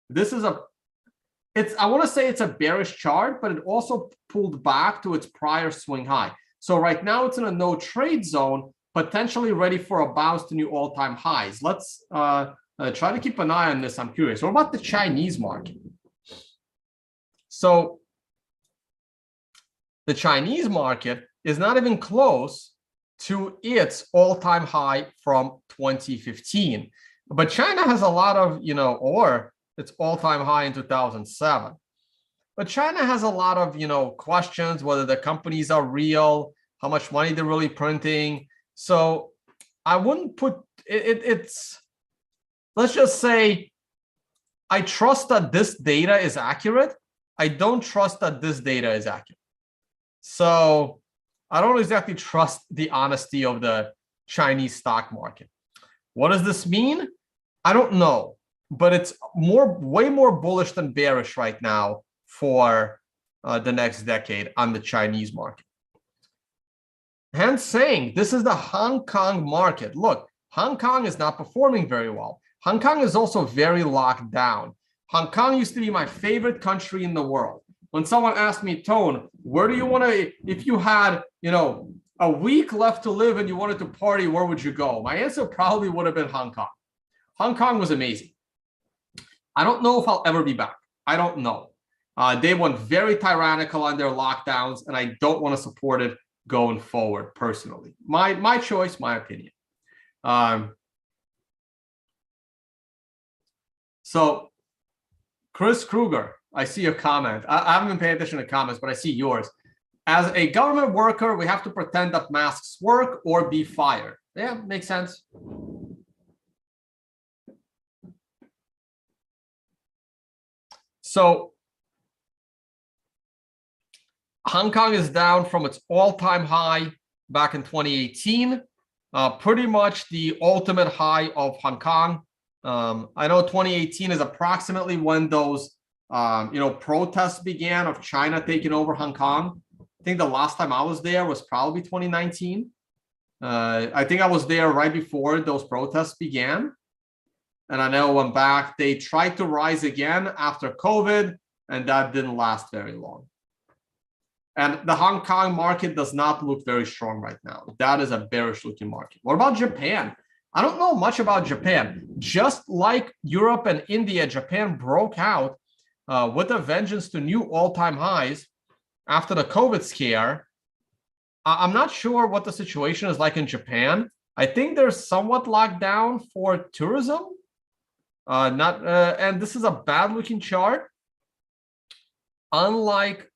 [SPEAKER 1] This is I want to say it's a bearish chart, but it also pulled back to its prior swing high. So right now it's in a no trade zone, potentially ready for a bounce to new all-time highs. Let's try to keep an eye on this. I'm curious. What about the Chinese market? So the Chinese market is not even close to its all-time high from 2015. But China has a lot of, or its all-time high in 2007. But China has a lot of, questions whether the companies are real, how much money they're really printing. So I wouldn't put it's, let's just say, I trust that this data is accurate. I don't trust that this data is accurate. So I don't exactly trust the honesty of the Chinese stock market. What does this mean? I don't know, but it's way more bullish than bearish right now for the next decade on the Chinese market. Hence saying this is the Hong Kong market. Look, Hong Kong is not performing very well. Hong Kong is also very locked down. Hong Kong used to be my favorite country in the world. When someone asked me, Tone, where do you want to, if you had, a week left to live and you wanted to party, where would you go? My answer probably would have been Hong Kong. Hong Kong was amazing. I don't know if I'll ever be back. I don't know. They went very tyrannical on their lockdowns, and I don't want to support it going forward personally. My choice, my opinion. So Chris Kruger, I see your comment. I haven't been paying attention to comments, but I see yours. As a government worker, we have to pretend that masks work or be fired. Yeah, makes sense. So Hong Kong is down from its all-time high back in 2018. Pretty much the ultimate high of Hong Kong. I know 2018 is approximately when those protests began of China taking over Hong Kong. I think the last time I was there was probably 2019. I think I was there right before those protests began. And I know when back, they tried to rise again after COVID, and that didn't last very long. And the Hong Kong market does not look very strong right now. That is a bearish looking market. What about Japan? I don't know much about Japan. Just like Europe and India, Japan broke out with a vengeance to new all-time highs after the COVID scare. I'm not sure what the situation is like in Japan. I think they're somewhat locked down for tourism. And this is a bad-looking chart. Unlike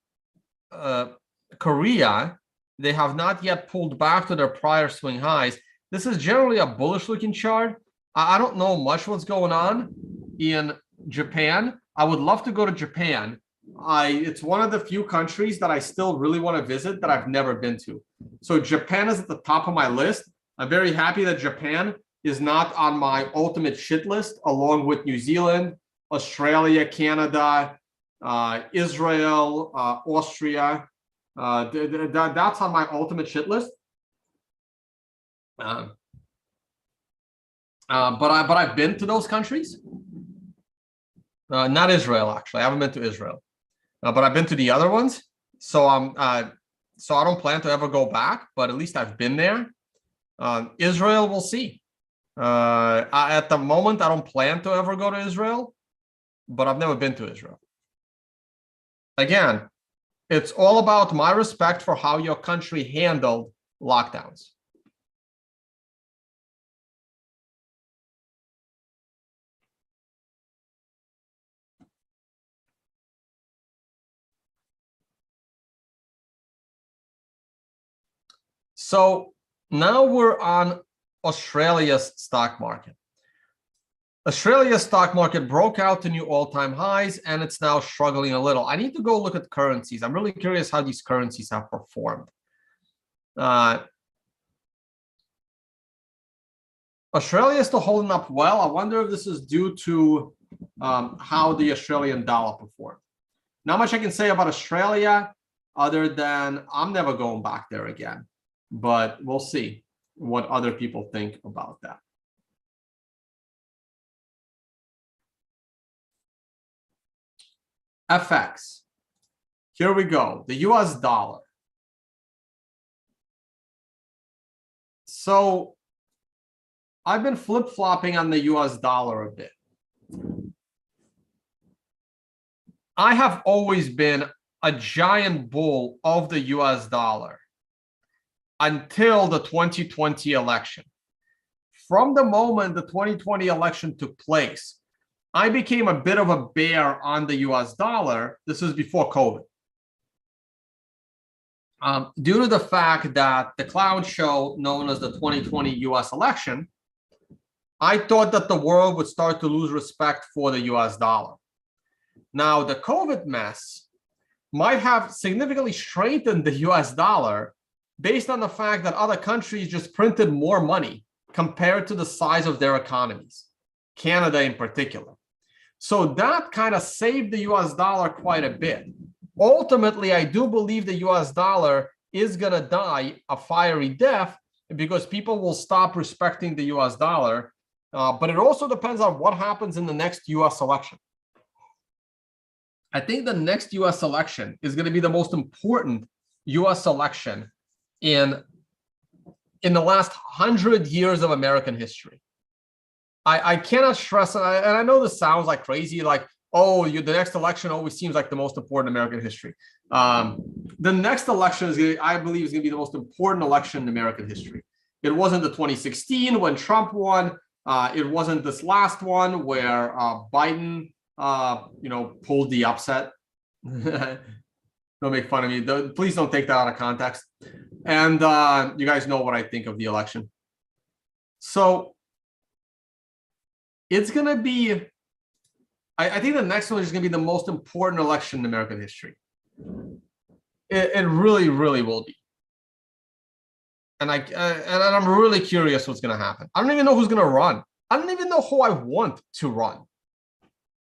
[SPEAKER 1] Korea, they have not yet pulled back to their prior swing highs. This is generally a bullish-looking chart. I don't know much what's going on in Japan. I would love to go to Japan. It's one of the few countries that I still really want to visit that I've never been to. So Japan is at the top of my list. I'm very happy that Japan is not on my ultimate shit list, along with New Zealand, Australia, Canada, Israel, Austria. That's on my ultimate shit list. But I've been to those countries. Not Israel, actually. I haven't been to Israel, but I've been to the other ones. So so I don't plan to ever go back, but at least I've been there. Israel, we'll see. At the moment, I don't plan to ever go to Israel, but I've never been to Israel. Again, it's all about my respect for how your country handled lockdowns. So now we're on Australia's stock market. Australia's stock market broke out to new all-time highs, and it's now struggling a little. I need to go look at currencies. I'm really curious how these currencies have performed. Australia is still holding up well. I wonder if this is due to how the Australian dollar performed. Not much I can say about Australia other than I'm never going back there again. But we'll see what other people think about that. FX. Here we go. The US dollar. So I've been flip-flopping on the US dollar a bit. I have always been a giant bull of the US dollar until the 2020 election. From the moment the 2020 election took place, I became a bit of a bear on the US dollar. This was before COVID. Due to the fact that the clown show known as the 2020 US election, I thought that the world would start to lose respect for the US dollar. Now, the COVID mess might have significantly strengthened the US dollar based on the fact that other countries just printed more money compared to the size of their economies, Canada in particular. So that kind of saved the US dollar quite a bit. Ultimately, I do believe the US dollar is going to die a fiery death because people will stop respecting the US dollar. But it also depends on what happens in the next US election. I think the next US election is going to be the most important US election in the last 100 years of American history. I cannot stress, and I know this sounds like crazy, like, oh, the next election always seems like the most important in American history. The next election I believe is going to be the most important election in American history. It wasn't the 2016 when Trump won. It wasn't this last one where Biden, pulled the upset. Don't make fun of me. Please don't take that out of context. And you guys know what I think of the election. So it's going to be, I think the next one is going to be the most important election in American history. It really, really will be. And I'm really curious what's going to happen. I don't even know who's going to run. I don't even know who I want to run.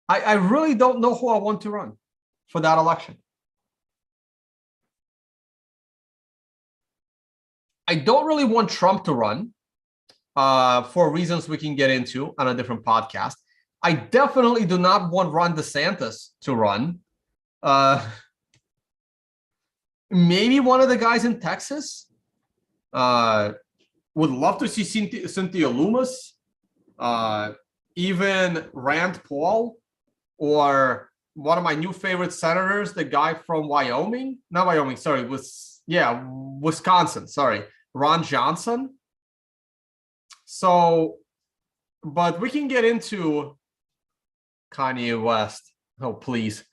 [SPEAKER 1] I really don't know who I want to run for that election. I don't really want Trump to run for reasons we can get into on a different podcast. I definitely do not want Ron DeSantis to run. Maybe one of the guys in Texas. Would love to see Cynthia Lummis, even Rand Paul, or one of my new favorite senators, the guy from Wisconsin, Ron Johnson. So, but we can get into Kanye West. Oh, please.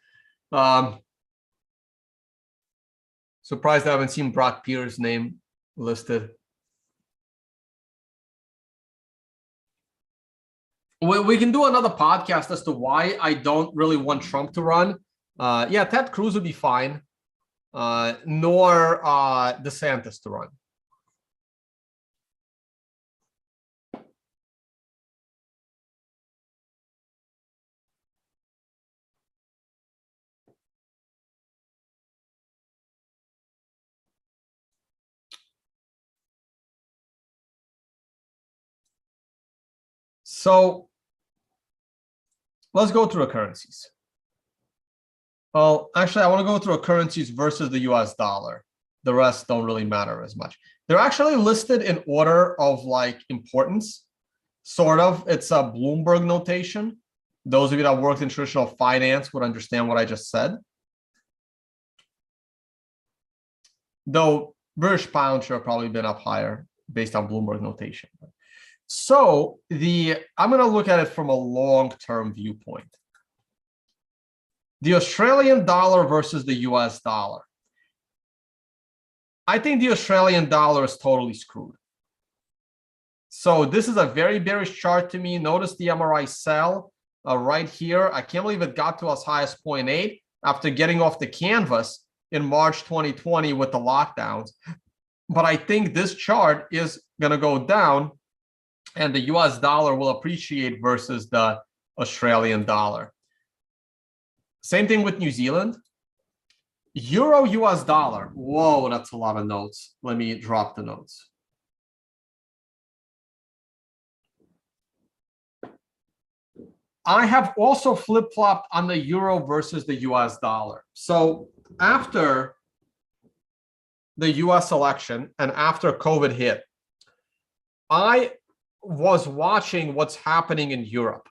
[SPEAKER 1] Surprised I haven't seen Brock Pierce's name listed. We can do another podcast as to why I don't really want Trump to run. Ted Cruz would be fine, nor DeSantis to run. So let's go through the currencies. Well, actually, I want to go through the currencies versus the US dollar. The rest don't really matter as much. They're actually listed in order of like importance, sort of. It's a Bloomberg notation. Those of you that worked in traditional finance would understand what I just said. Though British pound should have probably been up higher based on Bloomberg notation. So I'm going to look at it from a long-term viewpoint. The Australian dollar versus the US dollar. I think the Australian dollar is totally screwed. So this is a very bearish chart to me. Notice the MRI sell right here. I can't believe it got to as high as 0.8 after getting off the canvas in March 2020 with the lockdowns. But I think this chart is going to go down and the US dollar will appreciate versus the Australian dollar. Same thing with New Zealand. Euro US dollar. Whoa, that's a lot of notes. Let me drop the notes. I have also flip-flopped on the euro versus the US dollar. So after the US election and after COVID hit, I was watching what's happening in Europe.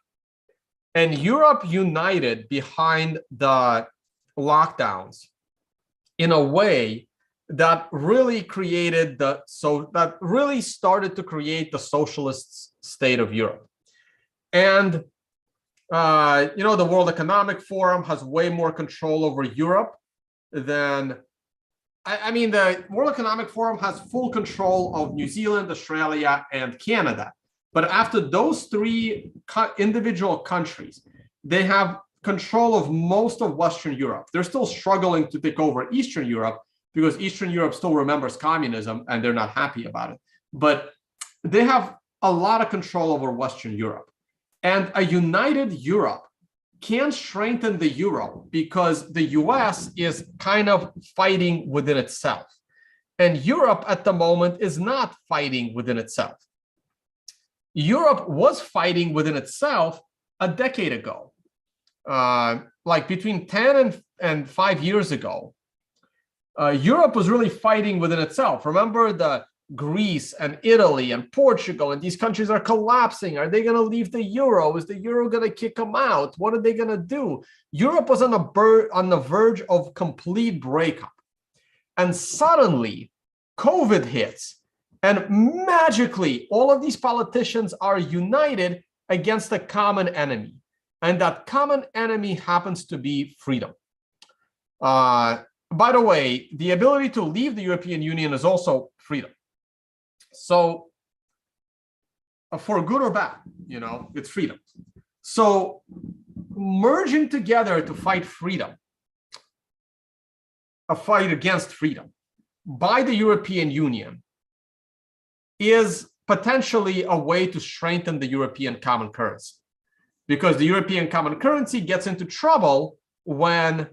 [SPEAKER 1] And Europe united behind the lockdowns in a way that really created that really started to create the socialist state of Europe. And you know, the World Economic Forum has way more control over Europe than, I mean, the World Economic Forum has full control of New Zealand, Australia, and Canada. But after those three individual countries, they have control of most of Western Europe. They're still struggling to take over Eastern Europe because Eastern Europe still remembers communism and they're not happy about it. But they have a lot of control over Western Europe. And a united Europe can strengthen the euro because the US is kind of fighting within itself. And Europe at the moment is not fighting within itself. Europe was fighting within itself a decade ago. Like between 10 and 5 years ago, Europe was really fighting within itself. Remember the Greece and Italy and Portugal, and these countries are collapsing. Are they going to leave the euro? Is the euro going to kick them out? What are they going to do? Europe was on the verge of complete breakup. And suddenly, COVID hits. And magically, all of these politicians are united against a common enemy. And that common enemy happens to be freedom. By the way, the ability to leave the European Union is also freedom. So for good or bad, you know, it's freedom. So merging together to fight freedom, a fight against freedom by the European Union is potentially a way to strengthen the European common currency, because the European common currency gets into trouble when,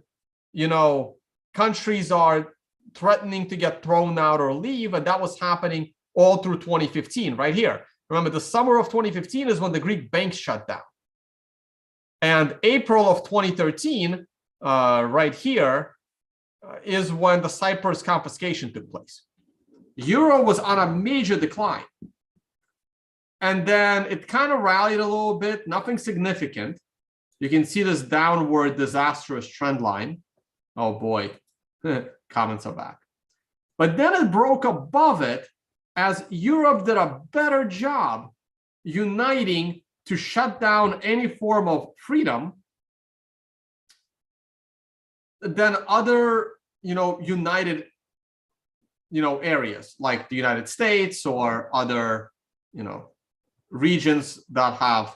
[SPEAKER 1] you know, countries are threatening to get thrown out or leave, and that was happening all through 2015, right here. Remember, the summer of 2015 is when the Greek banks shut down. And April of 2013, right here, is when the Cyprus confiscation took place. Euro was on a major decline. And then it kind of rallied a little bit, nothing significant. You can see this downward disastrous trend line. Oh boy, comments are back. But then it broke above it as Europe did a better job uniting to shut down any form of freedom than other, you know, united, you know, areas like the United States or other, you know, regions that have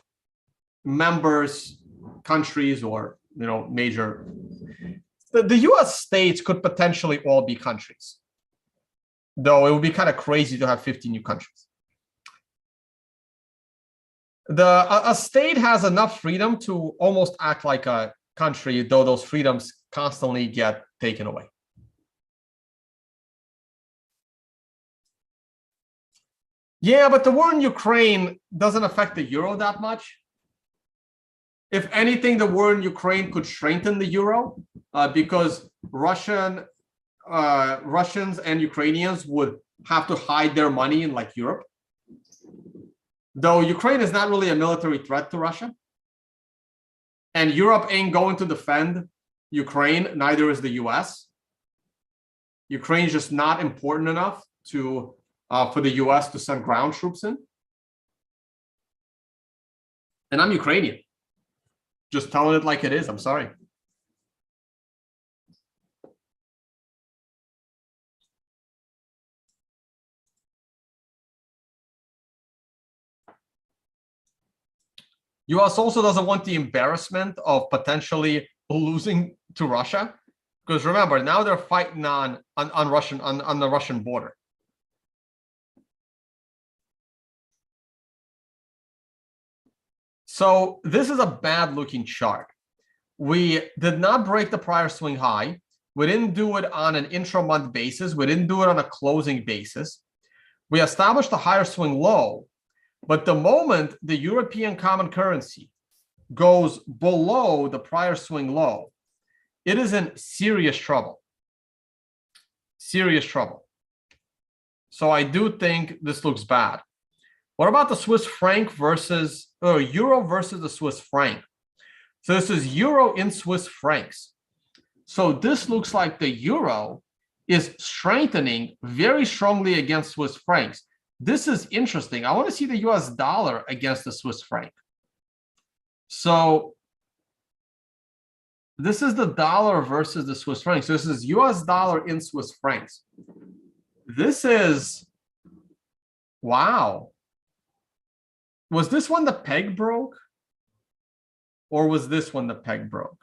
[SPEAKER 1] members, countries, or, you know, major. The US states could potentially all be countries, though it would be kind of crazy to have 50 new countries. A state has enough freedom to almost act like a country, though those freedoms constantly get taken away. Yeah, but the war in Ukraine doesn't affect the euro that much. If anything, the war in Ukraine could strengthen the euro because Russians and Ukrainians would have to hide their money in like Europe. Though Ukraine is not really a military threat to Russia. And Europe ain't going to defend Ukraine, neither is the US. Ukraine's just not important enough to for the US to send ground troops in. And I'm Ukrainian. Just telling it like it is, I'm sorry. US also doesn't want the embarrassment of potentially losing to Russia, because remember, now they're fighting on the Russian border. So this is a bad looking chart. We did not break the prior swing high. We didn't do it on an intra-month basis. We didn't do it on a closing basis. We established a higher swing low, but the moment the European common currency goes below the prior swing low, it is in serious trouble. Serious trouble. So I do think this looks bad. What about the Swiss franc versus euro versus the Swiss franc? So this is euro in Swiss francs. So this looks like the euro is strengthening very strongly against Swiss francs. This is interesting. I want to see the US dollar against the Swiss franc. So this is the dollar versus the Swiss franc. So this is US dollar in Swiss francs. This is, wow. Was this one the peg broke? Or was this one the peg broke?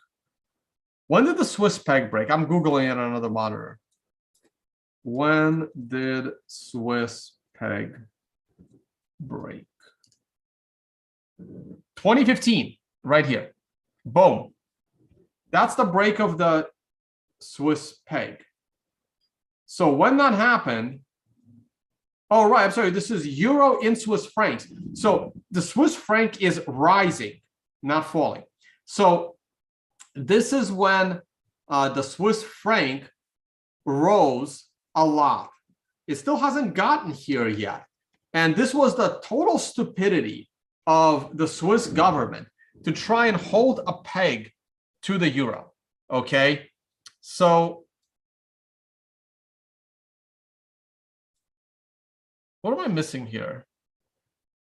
[SPEAKER 1] When did the Swiss peg break? I'm Googling it on another monitor. When did Swiss peg break? 2015, right here. Boom. That's the break of the Swiss peg. So when that happened, oh, right, I'm sorry, this is euro in Swiss francs. So the Swiss franc is rising, not falling. So this is when the Swiss franc rose a lot. It still hasn't gotten here yet. And this was the total stupidity of the Swiss government to try and hold a peg to the euro. Okay, so what am I missing here?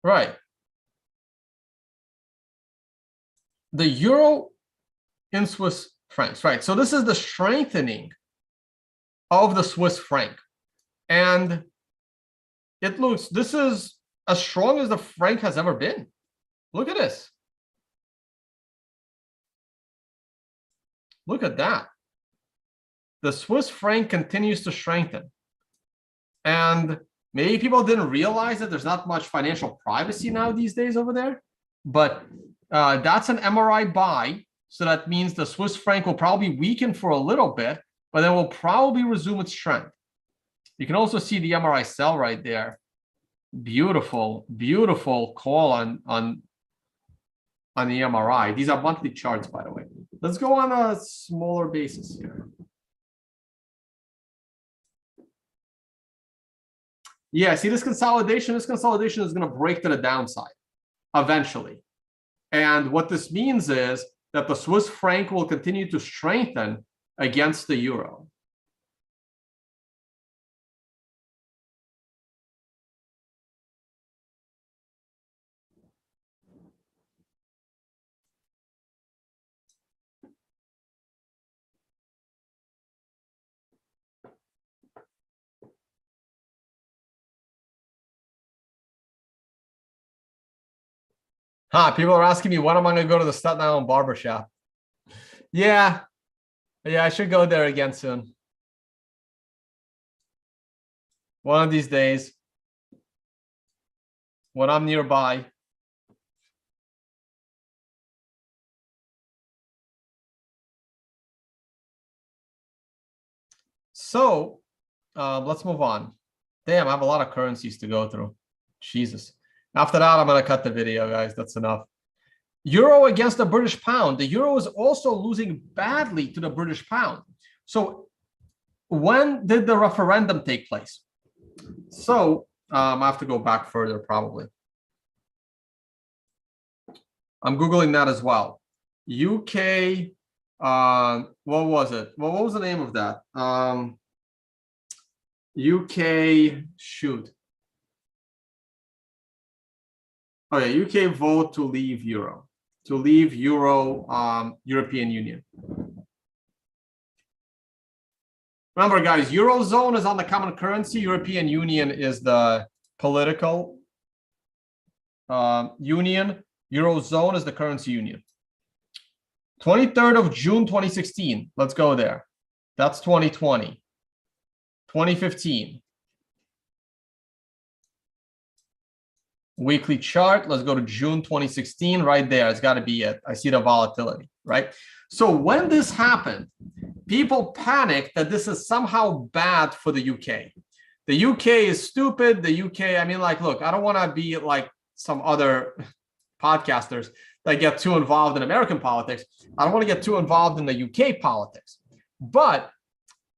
[SPEAKER 1] Right. The euro in Swiss francs, right? So this is the strengthening of the Swiss franc. And it looks, this is as strong as the franc has ever been. Look at this. Look at that. The Swiss franc continues to strengthen. And maybe people didn't realize that there's not much financial privacy now these days over there. But that's an MRI buy. So that means the Swiss franc will probably weaken for a little bit, but then will probably resume its strength. You can also see the MRI sell right there. Beautiful, beautiful call on the MRI. These are monthly charts, by the way. Let's go on a smaller basis here. Yeah, see this consolidation? This consolidation is going to break to the downside eventually. And what this means is that the Swiss franc will continue to strengthen against the euro. People are asking me, when am I going to go to the Staten Island barbershop? Yeah, I should go there again soon. One of these days, when I'm nearby. So let's move on. Damn, I have a lot of currencies to go through. Jesus. After that, I'm going to cut the video, guys. That's enough. Euro against the British pound. The euro is also losing badly to the British pound. So when did the referendum take place? So I have to go back further, probably. I'm Googling that as well. UK, what was it? Well, what was the name of that? UK, shoot. Oh yeah, UK vote to leave Euro, European Union. Remember, guys, Eurozone is on the common currency. European Union is the political union. Eurozone is the currency union. 23rd of June 2016. Let's go there. That's 2020. 2015. Weekly chart. Let's go to June 2016. Right there. It's got to be it. I see the volatility, right? So when this happened, people panicked that this is somehow bad for the UK. The UK is stupid. The UK, I mean, like, look, I don't want to be like some other podcasters that get too involved in American politics. I don't want to get too involved in the UK politics. But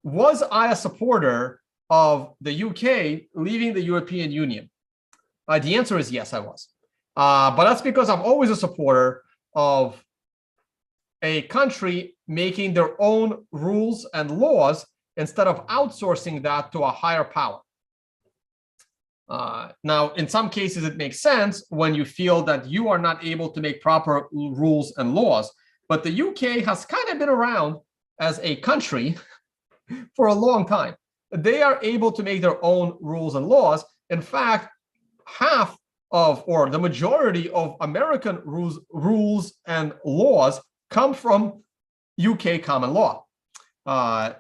[SPEAKER 1] was I a supporter of the UK leaving the European Union? The answer is yes, I was. But that's because I'm always a supporter of a country making their own rules and laws instead of outsourcing that to a higher power. Now, in some cases, it makes sense when you feel that you are not able to make proper rules and laws. But the UK has kind of been around as a country for a long time. They are able to make their own rules and laws. In fact, half of, or the majority of American rules and laws come from UK common law. Now,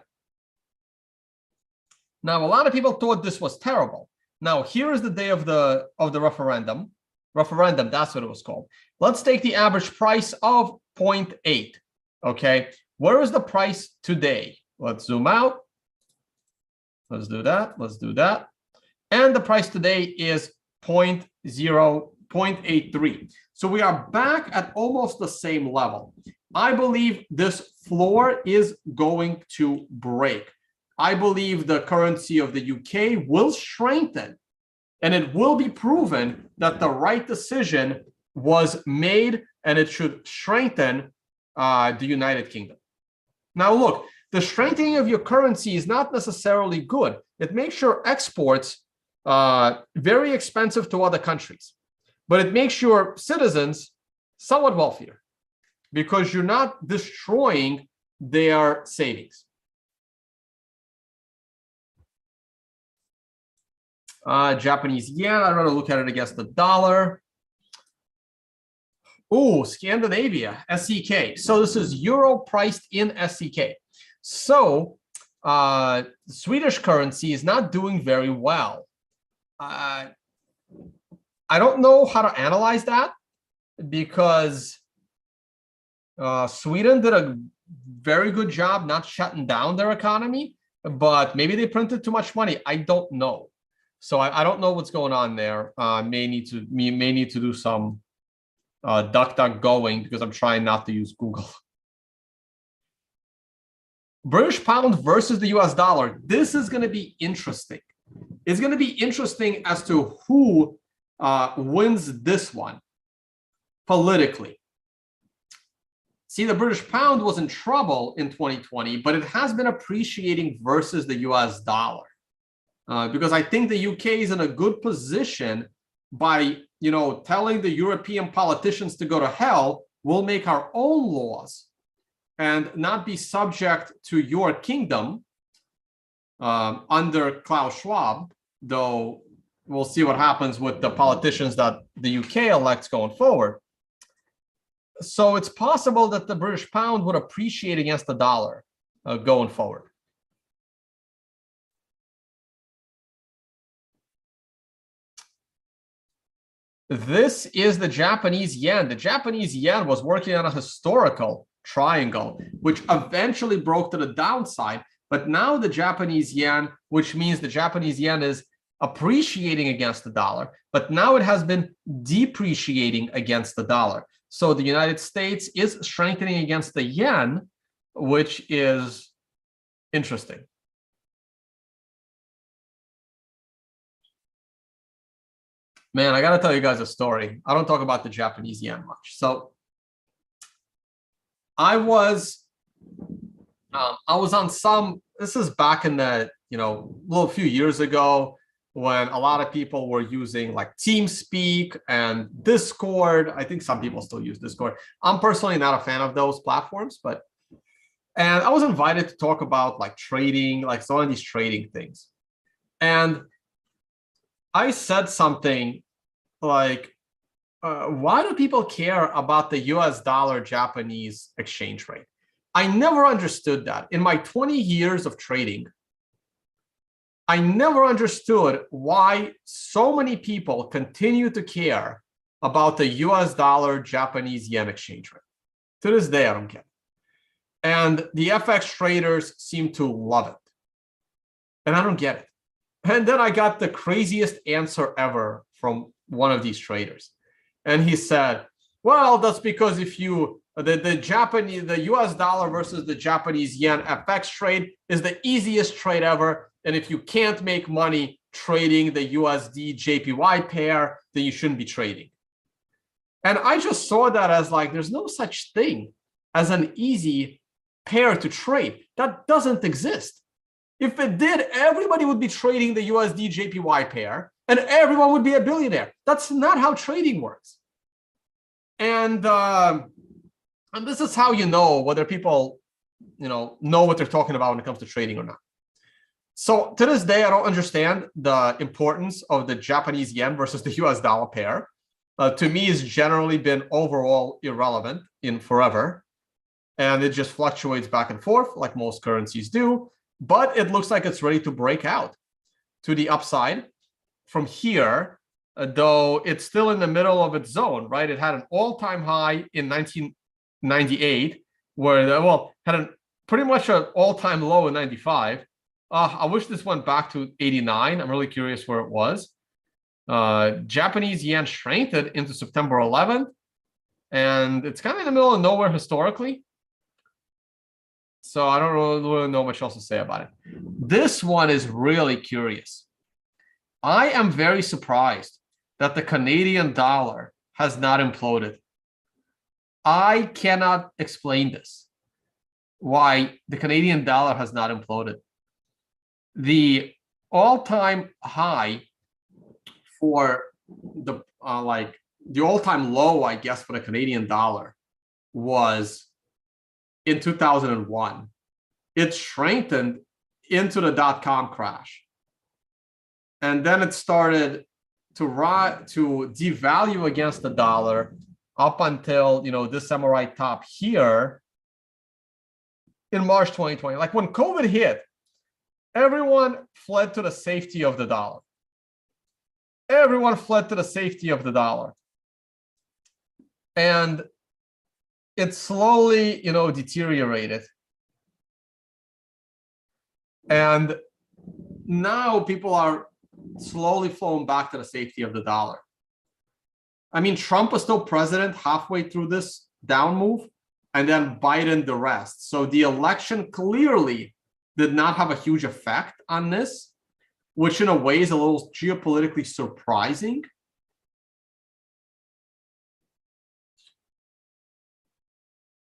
[SPEAKER 1] a lot of people thought this was terrible. Now, here is the day of the referendum. Referendum, that's what it was called. Let's take the average price of 0.8. Okay, where is the price today? Let's zoom out. Let's do that. Let's do that. And the price today is 0.83. So we are back at almost the same level. I believe this floor is going to break. I believe the currency of the UK will strengthen, and it will be proven that the right decision was made, and it should strengthen the United Kingdom. Now, look, the strengthening of your currency is not necessarily good. It makes your exports very expensive to other countries, but it makes your citizens somewhat wealthier because you're not destroying their savings. Japanese yen, I'd rather look at it against the dollar. Oh, Scandinavia, SEK. So this is euro priced in SEK. So Swedish currency is not doing very well. I don't know how to analyze that because Sweden did a very good job not shutting down their economy, but maybe they printed too much money. I don't know. So I don't know what's going on there. May need to do some DuckDuckGoing because I'm trying not to use Google. British pound versus the US dollar. This is going to be interesting. It's going to be interesting as to who wins this one politically. See, the British pound was in trouble in 2020, but it has been appreciating versus the US dollar. Because I think the UK is in a good position by, telling the European politicians to go to hell. We'll make our own laws and not be subject to your kingdom under Klaus Schwab, though we'll see what happens with the politicians that the UK elects going forward. So it's possible that the British pound would appreciate against the dollar going forward. This is the Japanese yen. The Japanese yen was working on a historical triangle, which eventually broke to the downside. But now the Japanese yen, which means the Japanese yen is appreciating against the dollar, but now it has been depreciating against the dollar. So the United States is strengthening against the yen, which is interesting. Man, I got to tell you guys a story. I don't talk about the Japanese yen much. So I was on some, this is back in the, little few years ago when a lot of people were using like TeamSpeak and Discord. I think some people still use Discord. I'm personally not a fan of those platforms, and I was invited to talk about like trading, like some of these trading things. And I said something like, why do people care about the US dollar Japanese exchange rate? I never understood that. In my 20 years of trading, I never understood why so many people continue to care about the US dollar Japanese yen exchange rate. To this day, I don't get it. And the FX traders seem to love it. And I don't get it. And then I got the craziest answer ever from one of these traders. And he said, well, that's because if you, the US dollar versus the Japanese yen FX trade is the easiest trade ever. And if you can't make money trading the USD JPY pair, then you shouldn't be trading. And I just saw that as like, there's no such thing as an easy pair to trade. That doesn't exist. If it did, everybody would be trading the USD JPY pair and everyone would be a billionaire. That's not how trading works. And this is how you know whether people, know what they're talking about when it comes to trading or not. So to this day, I don't understand the importance of the Japanese yen versus the US dollar pair. To me, it's generally been overall irrelevant in forever. And it just fluctuates back and forth like most currencies do. But it looks like it's ready to break out to the upside from here, though it's still in the middle of its zone, right? It had an all-time high in 1998, where had pretty much an all-time low in 95. I wish this went back to 89. I'm really curious where it was. Japanese yen strengthened into September 11th, and it's kind of in the middle of nowhere historically. So I don't really know much else to say about it. This one is really curious. I am very surprised that the Canadian dollar has not imploded. I cannot explain this, why the Canadian dollar has not imploded. The all-time high for the the all-time low, I guess, for the Canadian dollar was in 2001. It strengthened into the dot-com crash. And then it started to devalue against the dollar up until, this samurai top here in March 2020. Like when COVID hit, everyone fled to the safety of the dollar. Everyone fled to the safety of the dollar. And it slowly, deteriorated. And now people are slowly flowing back to the safety of the dollar. I mean, Trump was still president halfway through this down move, and then Biden the rest. So the election clearly did not have a huge effect on this, which in a way is a little geopolitically surprising.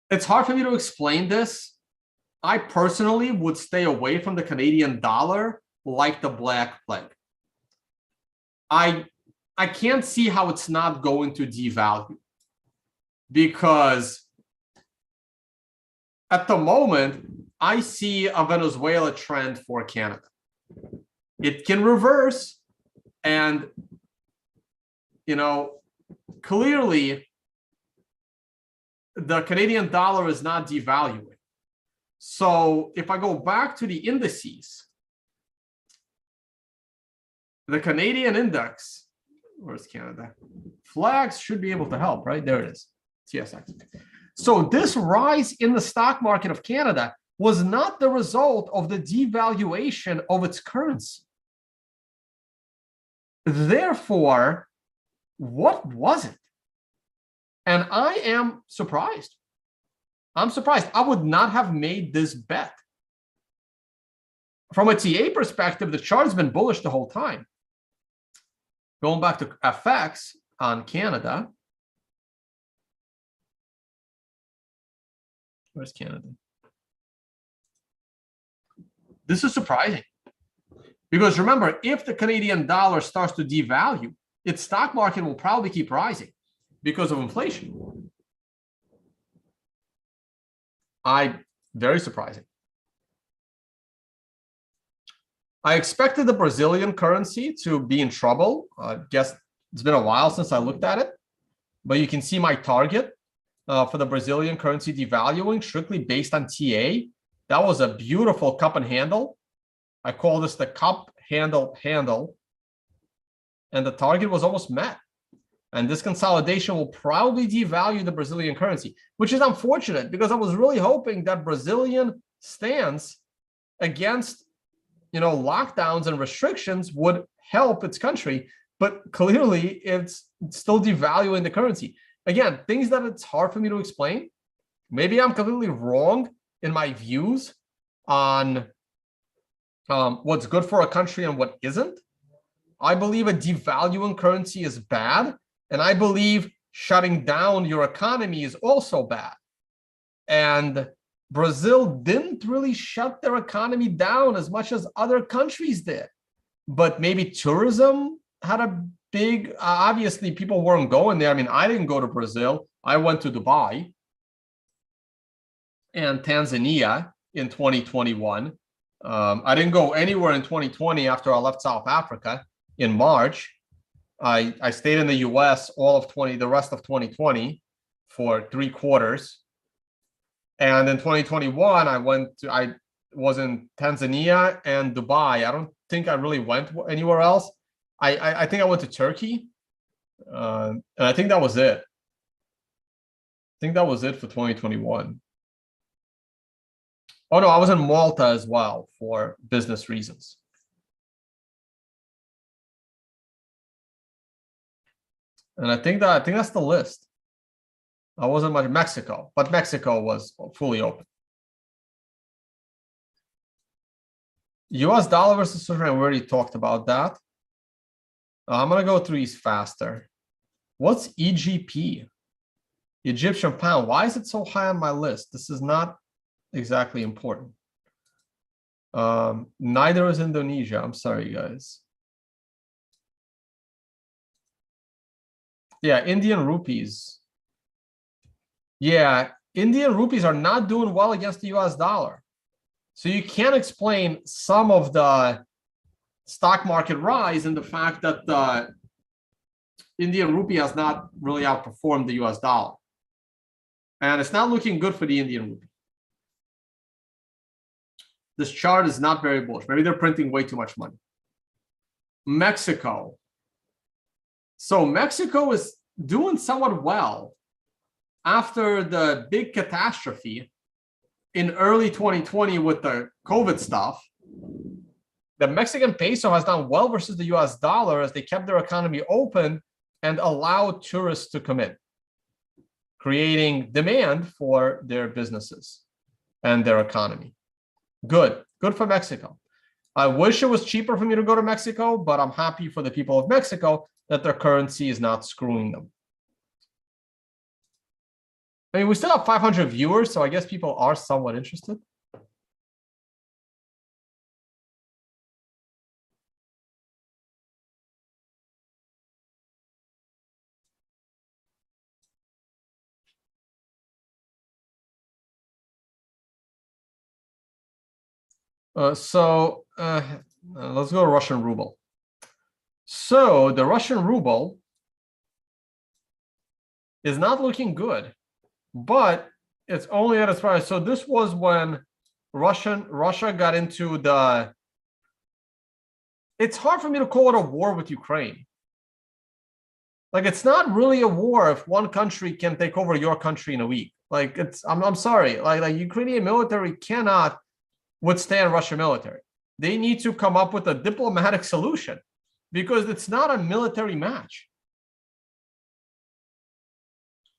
[SPEAKER 1] It's hard for me to explain this. I personally would stay away from the Canadian dollar like the Black Plague. I can't see how it's not going to devalue, because at the moment, I see a Venezuela trend for Canada. It can reverse, and, clearly, the Canadian dollar is not devaluing. So if I go back to the indices, the Canadian index, where's Canada? Flags should be able to help, right? There it is, TSX. So this rise in the stock market of Canada was not the result of the devaluation of its currency. Therefore, what was it? And I am surprised. I'm surprised. I would not have made this bet. From a TA perspective, the chart's been bullish the whole time. Going back to FX on Canada. Where's Canada? This is surprising. Because remember, if the Canadian dollar starts to devalue, its stock market will probably keep rising because of inflation. Very surprising. I expected the Brazilian currency to be in trouble. I guess it's been a while since I looked at it. but you can see my target for the Brazilian currency devaluing strictly based on TA. That was a beautiful cup and handle. I call this the cup handle, and the target was almost met. And this consolidation will probably devalue the Brazilian currency, which is unfortunate because I was really hoping that Brazilian stance against, lockdowns and restrictions would help its country, but clearly it's still devaluing the currency. Again, things that it's hard for me to explain. Maybe I'm completely wrong in my views on what's good for a country and what isn't. I believe a devaluing currency is bad, and I believe shutting down your economy is also bad. And Brazil didn't really shut their economy down as much as other countries did. But maybe tourism had a big, obviously people weren't going there. I mean, I didn't go to Brazil. I went to Dubai and Tanzania in 2021. I didn't go anywhere in 2020 after I left South Africa in March. I stayed in the US the rest of 2020 for 3 quarters. And in 2021, I was in Tanzania and Dubai. I don't think I really went anywhere else. I think I went to Turkey. And I think that was it. I think that was it for 2021. Oh no, I was in Malta as well for business reasons. And I think that's the list. I wasn't much Mexico, but Mexico was fully open. US dollar versus Swiss franc, we already talked about that. I'm going to go through these faster. What's EGP? Egyptian pound. Why is it so high on my list? This is not exactly important. Neither is Indonesia. I'm sorry, guys. Yeah, Indian rupees. Yeah, Indian rupees are not doing well against the US dollar. So you can't explain some of the stock market rise in the fact that the Indian rupee has not really outperformed the US dollar. And it's not looking good for the Indian rupee. This chart is not very bullish. Maybe they're printing way too much money. Mexico. So Mexico is doing somewhat well after the big catastrophe in early 2020 with the COVID stuff. The Mexican peso has done well versus the US dollar as they kept their economy open and allowed tourists to come in, creating demand for their businesses and their economy. Good for Mexico. I wish it was cheaper for me to go to Mexico, but I'm happy for the people of Mexico that their currency is not screwing them. I mean, we still have 500 viewers, so I guess people are somewhat interested. Let's go to Russian ruble. So the Russian ruble is not looking good, but it's only at its price. So this was when Russia got into the. It's hard for me to call it a war with Ukraine. Like, it's not really a war if one country can take over your country in a week. Like, I'm sorry. Like Ukrainian military cannot withstand Russian military. They need to come up with a diplomatic solution because it's not a military match.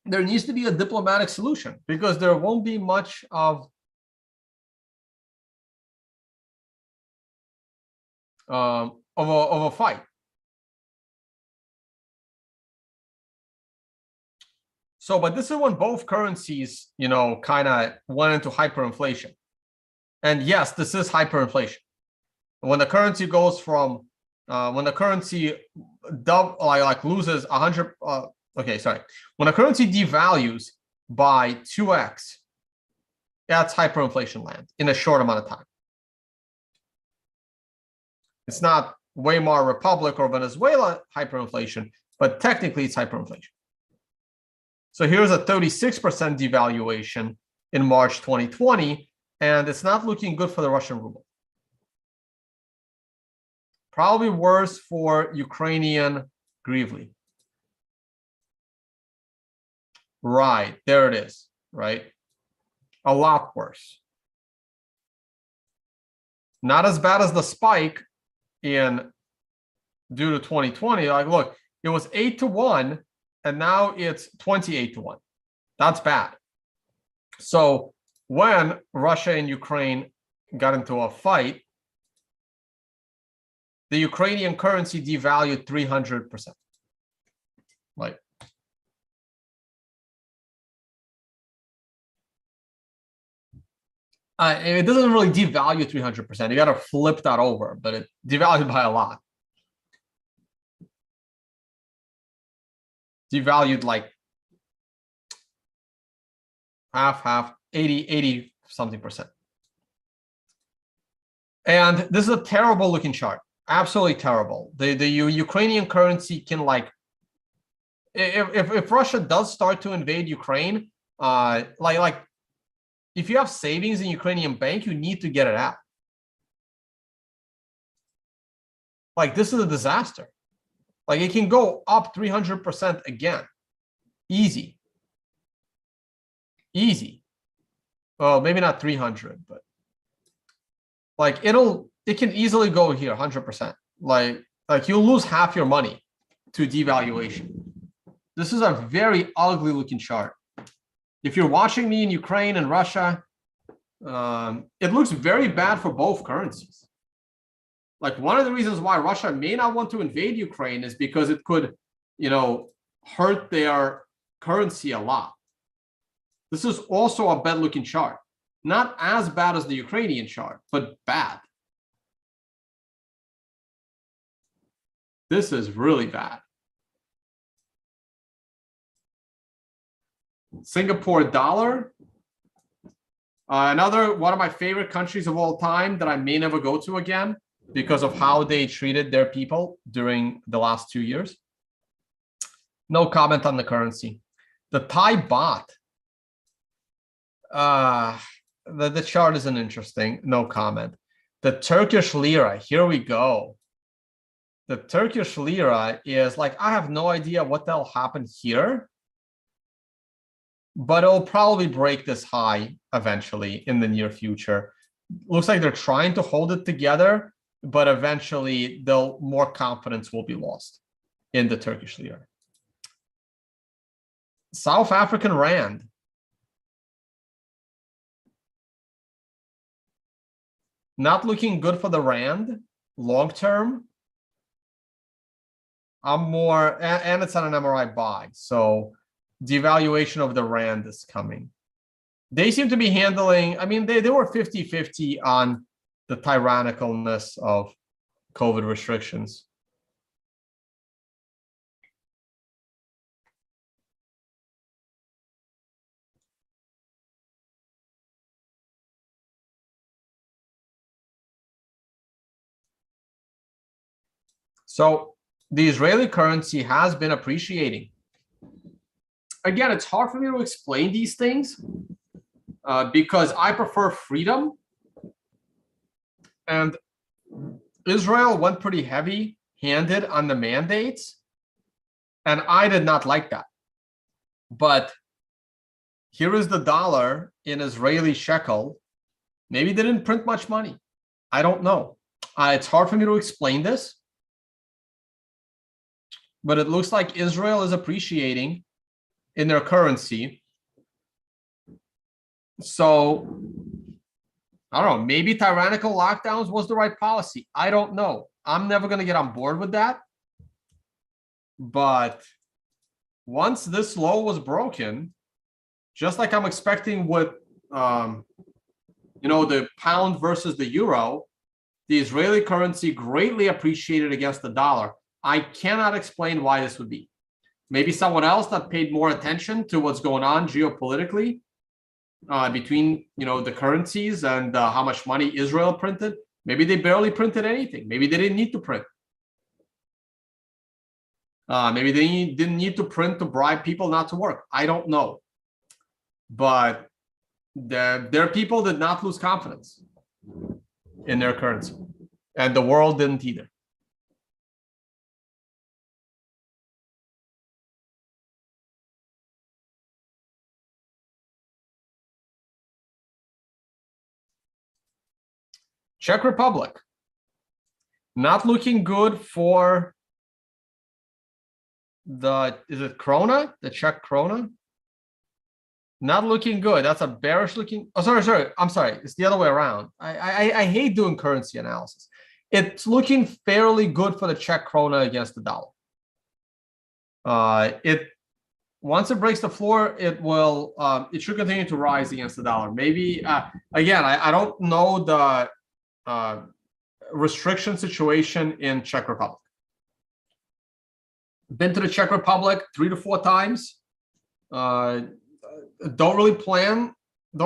[SPEAKER 1] There needs to be a diplomatic solution because there won't be much of a fight. So, but this is when both currencies, kind of went into hyperinflation. And yes, this is hyperinflation. When the currency goes from, when the currency loses 100, when a currency devalues by 2x, that's hyperinflation land in a short amount of time. It's not Weimar Republic or Venezuela hyperinflation, but technically it's hyperinflation. So here's a 36% devaluation in March 2020, and it's not looking good for the Russian ruble. Probably worse for Ukrainian hryvnia. Right, there it is, right? A lot worse. Not as bad as the spike due to 2020. Like, look, it was 8-1, and now it's 28-1. That's bad. So when Russia and Ukraine got into a fight, the Ukrainian currency devalued 300%. Like, it doesn't really devalue 300%. You got to flip that over, but it devalued by a lot. Devalued like half, 80 something percent. And this is a terrible looking chart. Absolutely terrible. The Ukrainian currency can, like, if Russia does start to invade Ukraine, like if you have savings in Ukrainian bank, you need to get it out. Like, this is a disaster. Like, it can go up 300% again. Easy. Easy. Well, maybe not 300, but like it can easily go here 100%. Like you'll lose half your money to devaluation. This is a very ugly looking chart. If you're watching me in Ukraine and Russia, it looks very bad for both currencies. Like, one of the reasons why Russia may not want to invade Ukraine is because it could, hurt their currency a lot. This is also a bad looking chart. Not as bad as the Ukrainian chart, but bad. This is really bad. Singapore dollar. Another one of my favorite countries of all time that I may never go to again because of how they treated their people during the last 2 years. No comment on the currency. The Thai baht. The chart isn't interesting. No comment. The Turkish lira. Here we go. The Turkish lira is like, I have no idea what the hell happened here, but it'll probably break this high eventually in the near future. Looks like they're trying to hold it together, but eventually more confidence will be lost in the Turkish lira. South African rand. Not looking good for the rand long term. I'm more, and it's on an MRI buy, so devaluation of the rand is coming. They seem to be handling, I mean, they were 50-50 on the tyrannicalness of COVID restrictions. So the Israeli currency has been appreciating. Again, it's hard for me to explain these things because I prefer freedom. And Israel went pretty heavy-handed on the mandates, and I did not like that. But here is the dollar in Israeli shekel. Maybe they didn't print much money. I don't know. It's hard for me to explain this. But it looks like Israel is appreciating in their currency. So, I don't know, maybe tyrannical lockdowns was the right policy. I don't know. I'm never going to get on board with that. But once this low was broken, just like I'm expecting with, the pound versus the euro, the Israeli currency greatly appreciated against the dollar. I cannot explain why this would be. Maybe someone else that paid more attention to what's going on geopolitically between, the currencies and how much money Israel printed. Maybe they barely printed anything. Maybe they didn't need to print. Maybe they didn't need to print to bribe people not to work. I don't know. But their people did not lose confidence in their currency. And the world didn't either. Czech Republic. Not looking good for is it krona? The Czech krona? Not looking good. That's a bearish looking. Oh, sorry. I'm sorry. It's the other way around. I hate doing currency analysis. It's looking fairly good for the Czech krona against the dollar. Once it breaks the floor, it will. It should continue to rise against the dollar. Maybe again, I don't know the restriction situation in Czech Republic. Been to the Czech Republic 3 to 4 times. Don't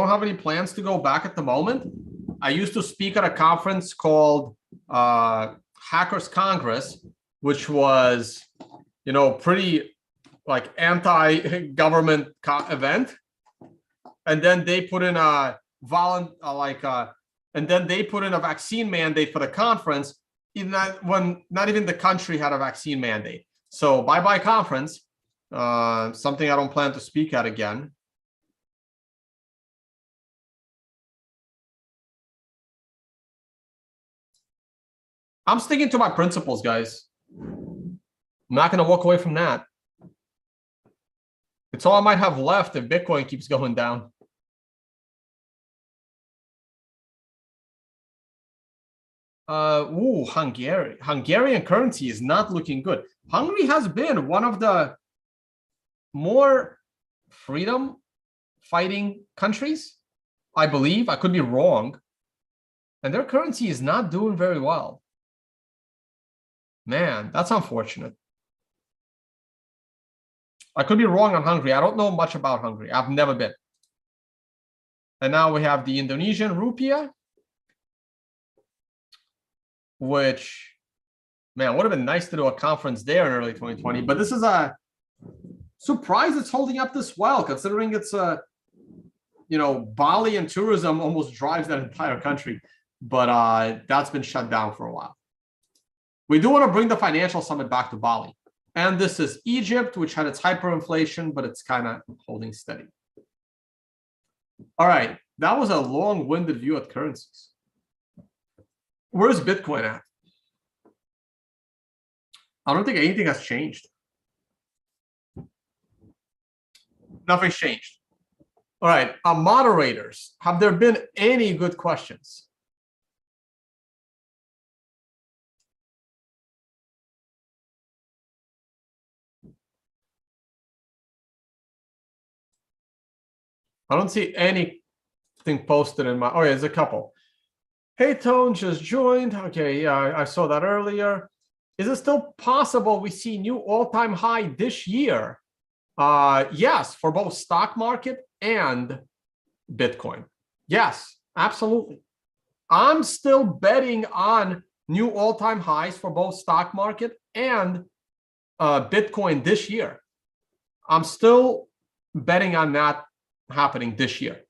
[SPEAKER 1] have any plans to go back at the moment. I used to speak at a conference called Hackers Congress, which was, pretty like anti-government event. And then they put in and then they put in a vaccine mandate for the conference, when not even the country had a vaccine mandate. So bye-bye conference, something I don't plan to speak at again. I'm sticking to my principles, guys. I'm not going to walk away from that. It's all I might have left if Bitcoin keeps going down. Hungary. Hungarian currency is not looking good. Hungary has been one of the more freedom fighting countries, I believe. I could be wrong. And their currency is not doing very well. Man, that's unfortunate. I could be wrong on Hungary. I don't know much about Hungary. I've never been. And now we have the Indonesian Rupiah, which, man, would have been nice to do a conference there in early 2020. But this is a surprise it's holding up this well, considering it's Bali and tourism almost drives that entire country. But that's been shut down for a while. We do want to bring the financial summit back to Bali. And this is Egypt, which had its hyperinflation, but it's kind of holding steady. All right, that was a long-winded view at currencies. Where's Bitcoin at? I don't think anything has changed. Nothing's changed. All right, moderators, have there been any good questions? I don't see anything posted in my. Oh, yeah, there's a couple. Hey, Tone just joined. Okay, yeah, I saw that earlier. Is it still possible we see new all-time high this year? Yes, for both stock market and Bitcoin. Yes, absolutely. I'm still betting on new all-time highs for both stock market and Bitcoin this year. I'm still betting on that happening this year.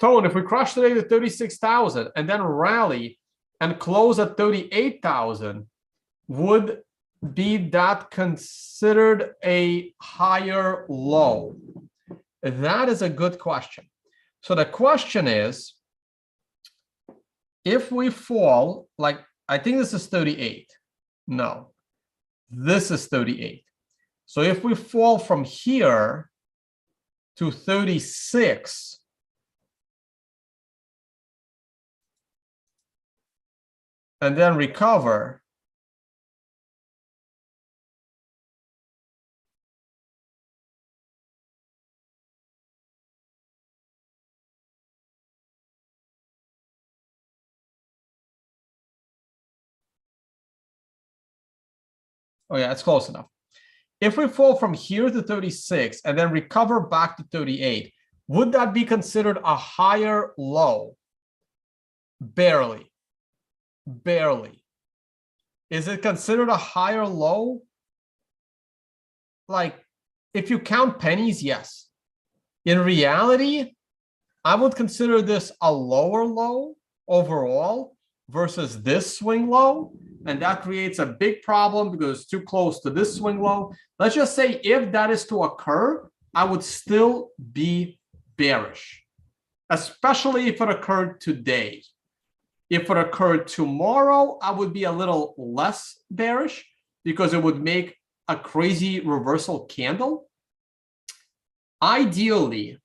[SPEAKER 1] Tone, if we crush today to 36,000 and then rally and close at 38,000, would be that considered a higher low? That is a good question. So the question is, if we fall, like, I think this is 38. No, this is 38. So if we fall from here to 36, and then recover, oh yeah, it's close enough. If we fall from here to 36 and then recover back to 38, would that be considered a higher low? Barely. Barely. Is it considered a higher low? Like, if you count pennies, yes. In reality, I would consider this a lower low overall versus this swing low. And that creates a big problem because it's too close to this swing low. Let's just say if that is to occur, I would still be bearish, especially if it occurred today. If it occurred tomorrow, I would be a little less bearish because it would make a crazy reversal candle. Ideally,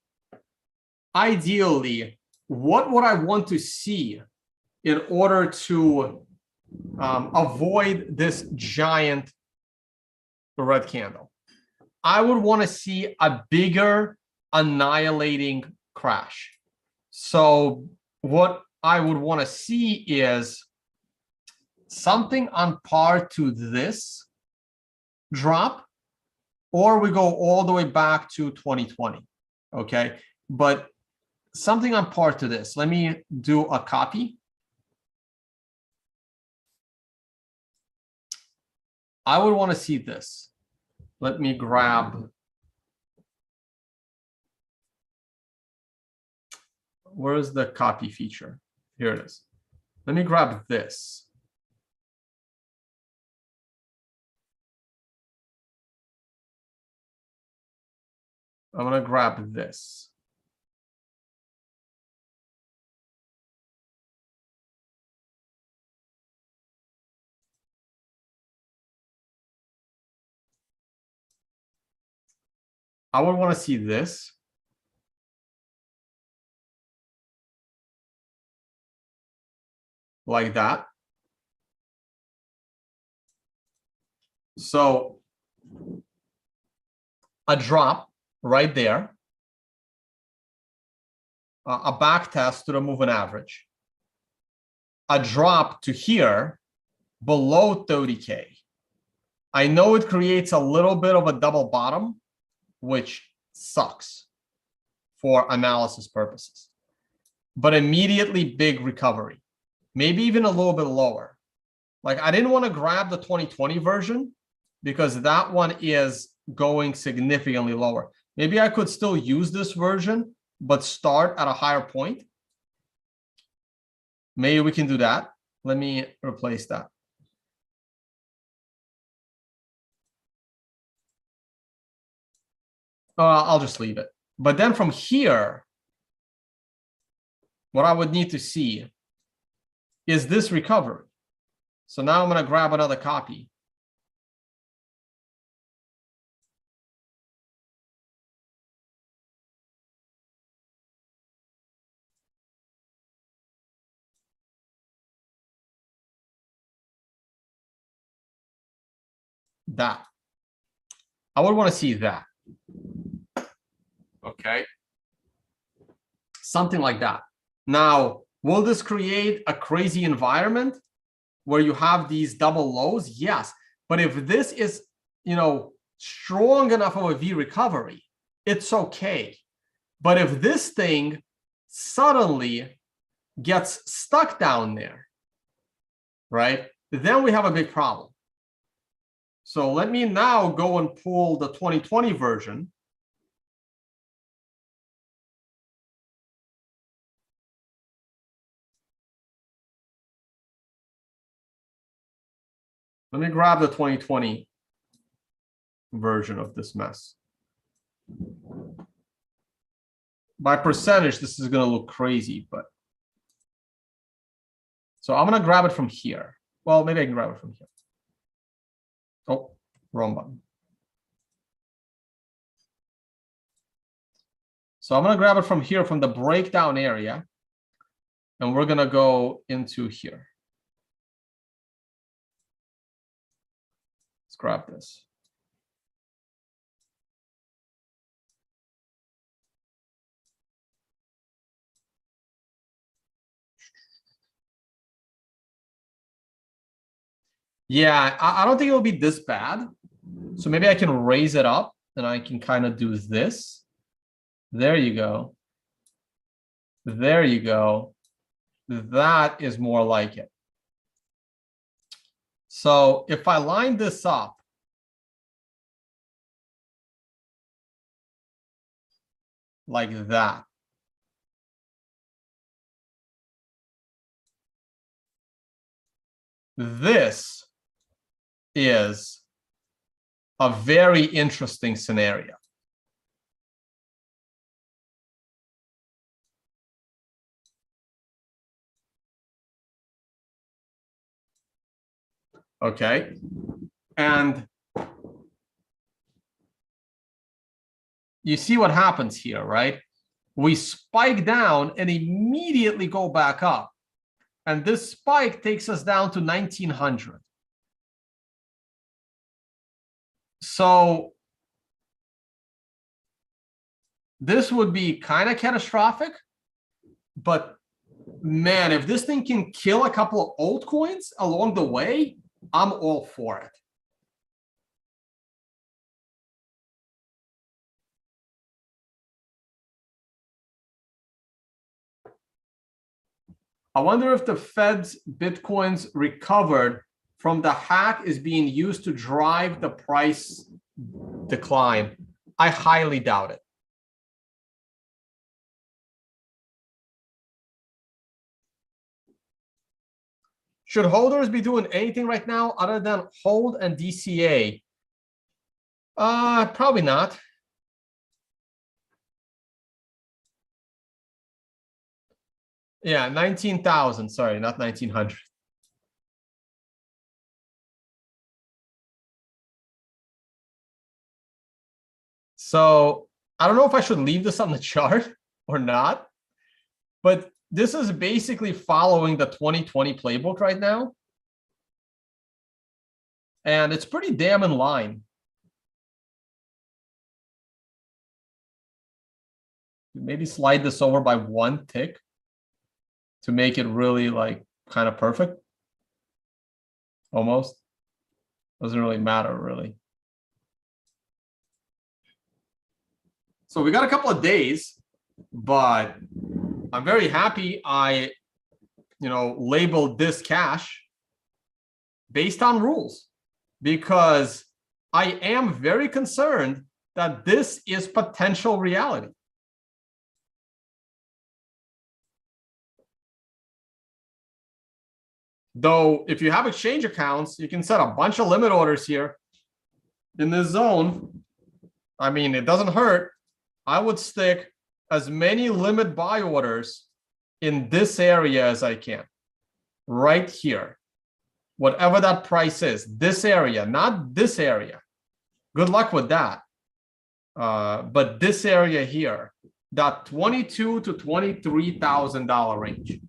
[SPEAKER 1] what would I want to see in order to avoid this giant red candle? I would want to see a bigger annihilating crash. So what I would want to see is something on par to this drop, or we go all the way back to 2020. Okay, but something on par to this. Let me do a copy. I would want to see this. Let me grab. Where is the copy feature? Here it is. Let me grab this. I'm going to grab this. I would want to see this. Like that. So a drop right there. A back test to the moving average. A drop to here below 30K. I know it creates a little bit of a double bottom, which sucks for analysis purposes. But immediately big recovery. Maybe even a little bit lower. Like, I didn't want to grab the 2020 version because that one is going significantly lower. Maybe I could still use this version, but start at a higher point. Maybe we can do that. Let me replace that. I'll just leave it. But then from here, what I would need to see is this recovery. So now I'm going to grab another copy. That. I would want to see that. Okay. Something like that. Now, will this create a crazy environment where you have these double lows? Yes. But if this is, strong enough of a V recovery, it's okay. But if this thing suddenly gets stuck down there, right, then we have a big problem. So let me now go and pull the 2020 version. Let me grab the 2020 version of this mess. By percentage, this is going to look crazy, but. So I'm going to grab it from here. Well, maybe I can grab it from here. Oh, wrong button. So I'm going to grab it from here, from the breakdown area. And we're going to go into here. Let's grab this. Yeah, I don't think it'll be this bad. So maybe I can raise it up and I can kind of do this. There you go. There you go. That is more like it. So if I line this up, like that, this is a very interesting scenario. Okay. And you see what happens here, right? We spike down and immediately go back up. And this spike takes us down to 1900. So this would be kind of catastrophic. But man, if this thing can kill a couple of altcoins along the way, I'm all for it. I wonder if the Fed's Bitcoins recovered from the hack is being used to drive the price decline. I highly doubt it. Should holders be doing anything right now other than hold and DCA? Probably not. Yeah, 19,000. Sorry, not 1900. So I don't know if I should leave this on the chart or not, but this is basically following the 2020 playbook right now. And it's pretty damn in line. Maybe slide this over by one tick to make it really like kind of perfect. Almost. Doesn't really matter, really. So we got a couple of days, but I'm very happy I, labeled this cash based on rules, because I am very concerned that this is potential reality. Though, if you have exchange accounts, you can set a bunch of limit orders here in this zone. I mean, it doesn't hurt. I would stick as many limit buy orders in this area as I can. Right here. Whatever that price is. This area, not this area. Good luck with that. But this area here, that $22,000 to $23,000 range.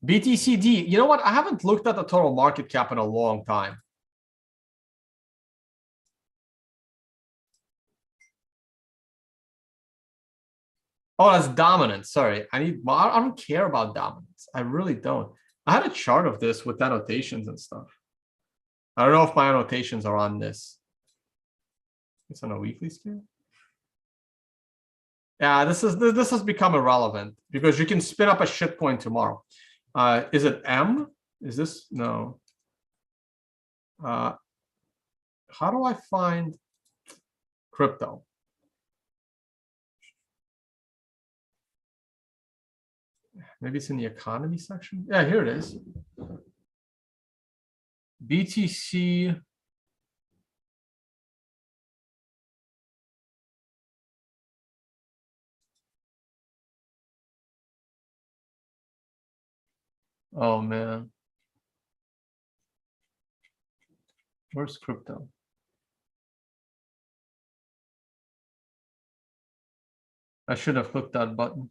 [SPEAKER 1] BTCD, you know what? I haven't looked at the total market cap in a long time. Oh, that's dominance. Sorry. I don't care about dominance. I really don't. I had a chart of this with annotations and stuff. I don't know if my annotations are on this. It's on a weekly scale. Yeah, this has become irrelevant because you can spin up a shitcoin tomorrow. Is it M? Is this no? How do I find crypto? Maybe it's in the economy section. Yeah, here it is. BTC. Oh man. Where's crypto? I should have clicked that button.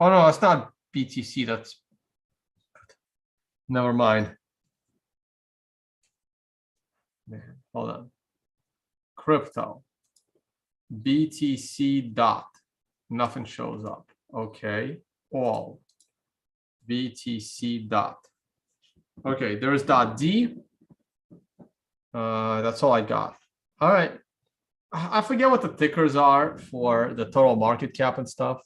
[SPEAKER 1] Oh no, it's not BTC. That's never mind. Man, hold on. Crypto. BTC dot. Nothing shows up. Okay. All. BTC dot. Okay, there's dot D. That's all I got. All right. I forget what the tickers are for the total market cap and stuff.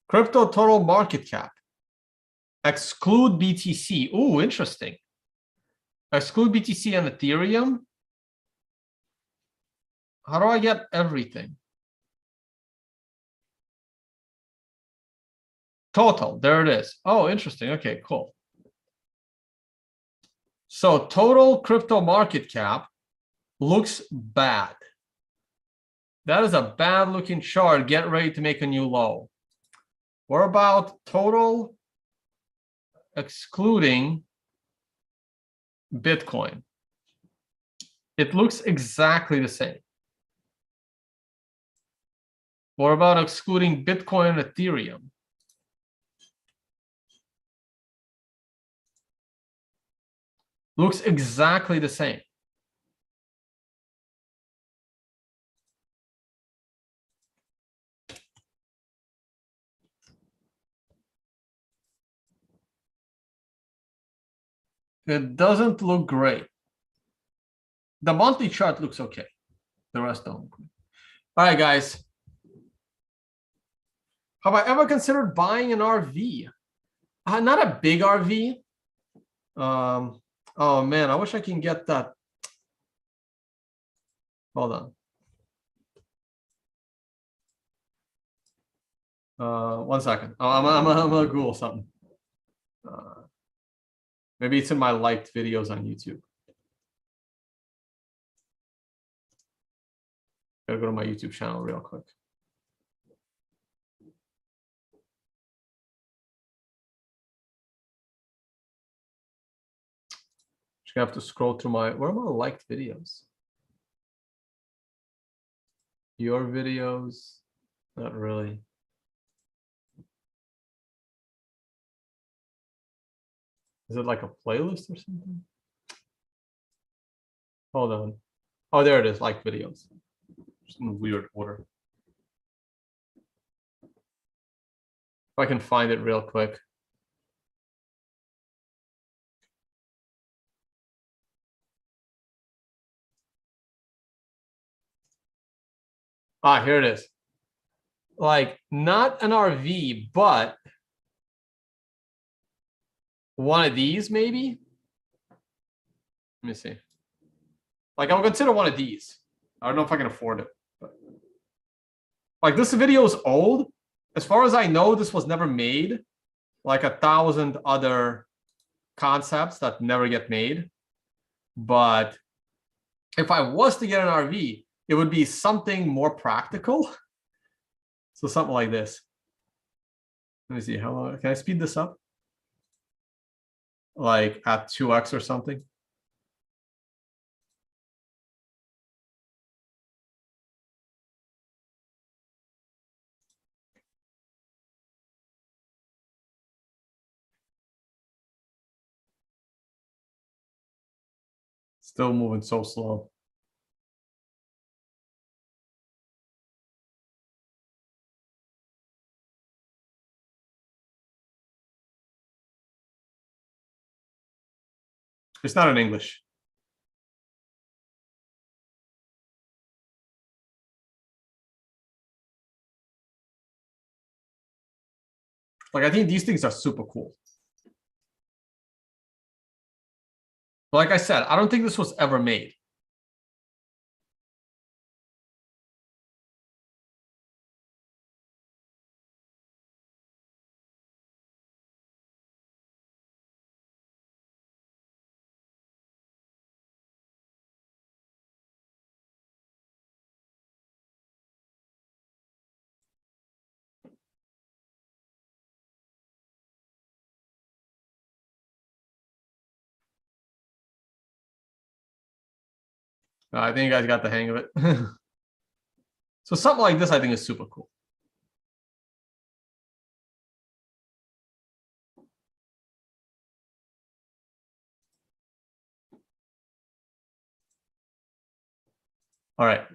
[SPEAKER 1] Crypto total market cap. Exclude BTC. Ooh, interesting. Exclude BTC and Ethereum. How do I get everything? Total, there it is. Oh, interesting. Okay, cool. So total crypto market cap looks bad. That is a bad looking chart. Get ready to make a new low. What about total excluding Bitcoin? It looks exactly the same. What about excluding Bitcoin and Ethereum? Looks exactly the same. It doesn't look great. The monthly chart looks okay. The rest don't. All right, guys. Have I ever considered buying an RV? Not a big RV. Oh man, I wish I can get that. Hold on. 1 second. Oh, I'm gonna Google something. Maybe it's in my liked videos on YouTube. Gotta go to my YouTube channel real quick. Just gonna have to scroll through my, where are my liked videos? Your videos? Not really. Is it like a playlist or something? Hold on. Oh, there it is, liked videos. Just in weird order. If I can find it real quick. Ah, here it is. Like, not an RV, but one of these, maybe? Let me see. Like, I'll consider one of these. I don't know if I can afford it. But... like, this video is old. As far as I know, this was never made. Like 1,000 other concepts that never get made. But if I was to get an RV, it would be something more practical. So something like this. Let me see. How long can I speed this up? Like at 2x or something. Still moving so slow. It's not in English. Like, I think these things are super cool. But like I said, I don't think this was ever made. I think you guys got the hang of it. So something like this, I think, is super cool. All right.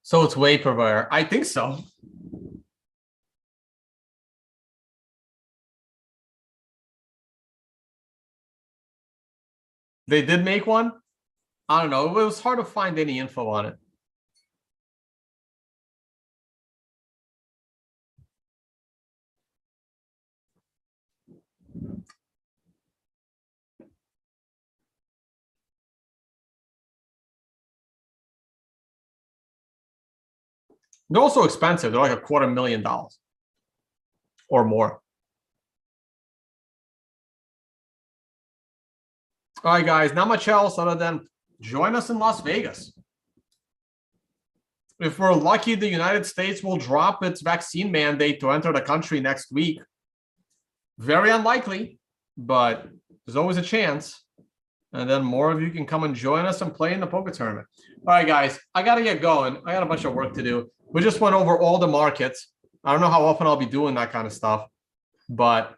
[SPEAKER 1] So it's way per buyer. I think so. They did make one. I don't know. It was hard to find any info on it. They're also expensive. They're like $250,000 or more. All right, guys, not much else other than join us in Las Vegas. If we're lucky, the United States will drop its vaccine mandate to enter the country next week. Very unlikely, but there's always a chance. And then more of you can come and join us and play in the poker tournament. All right, guys, I got to get going. I got a bunch of work to do. We just went over all the markets. I don't know how often I'll be doing that kind of stuff, but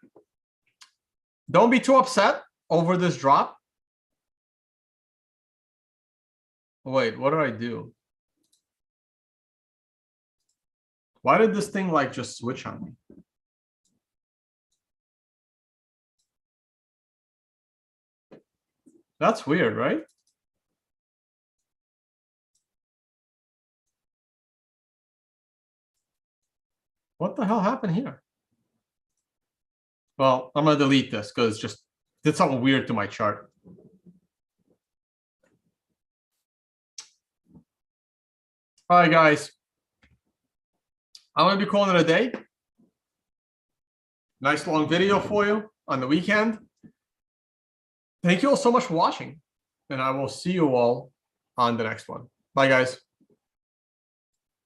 [SPEAKER 1] don't be too upset over this drop. Wait, what did I do? Why did this thing like just switch on me? That's weird, right? What the hell happened here? Well, I'm going to delete this because it just did something weird to my chart. All right, guys. I'm going to be calling it a day. Nice long video for you on the weekend. Thank you all so much for watching, and I will see you all on the next one. Bye, guys.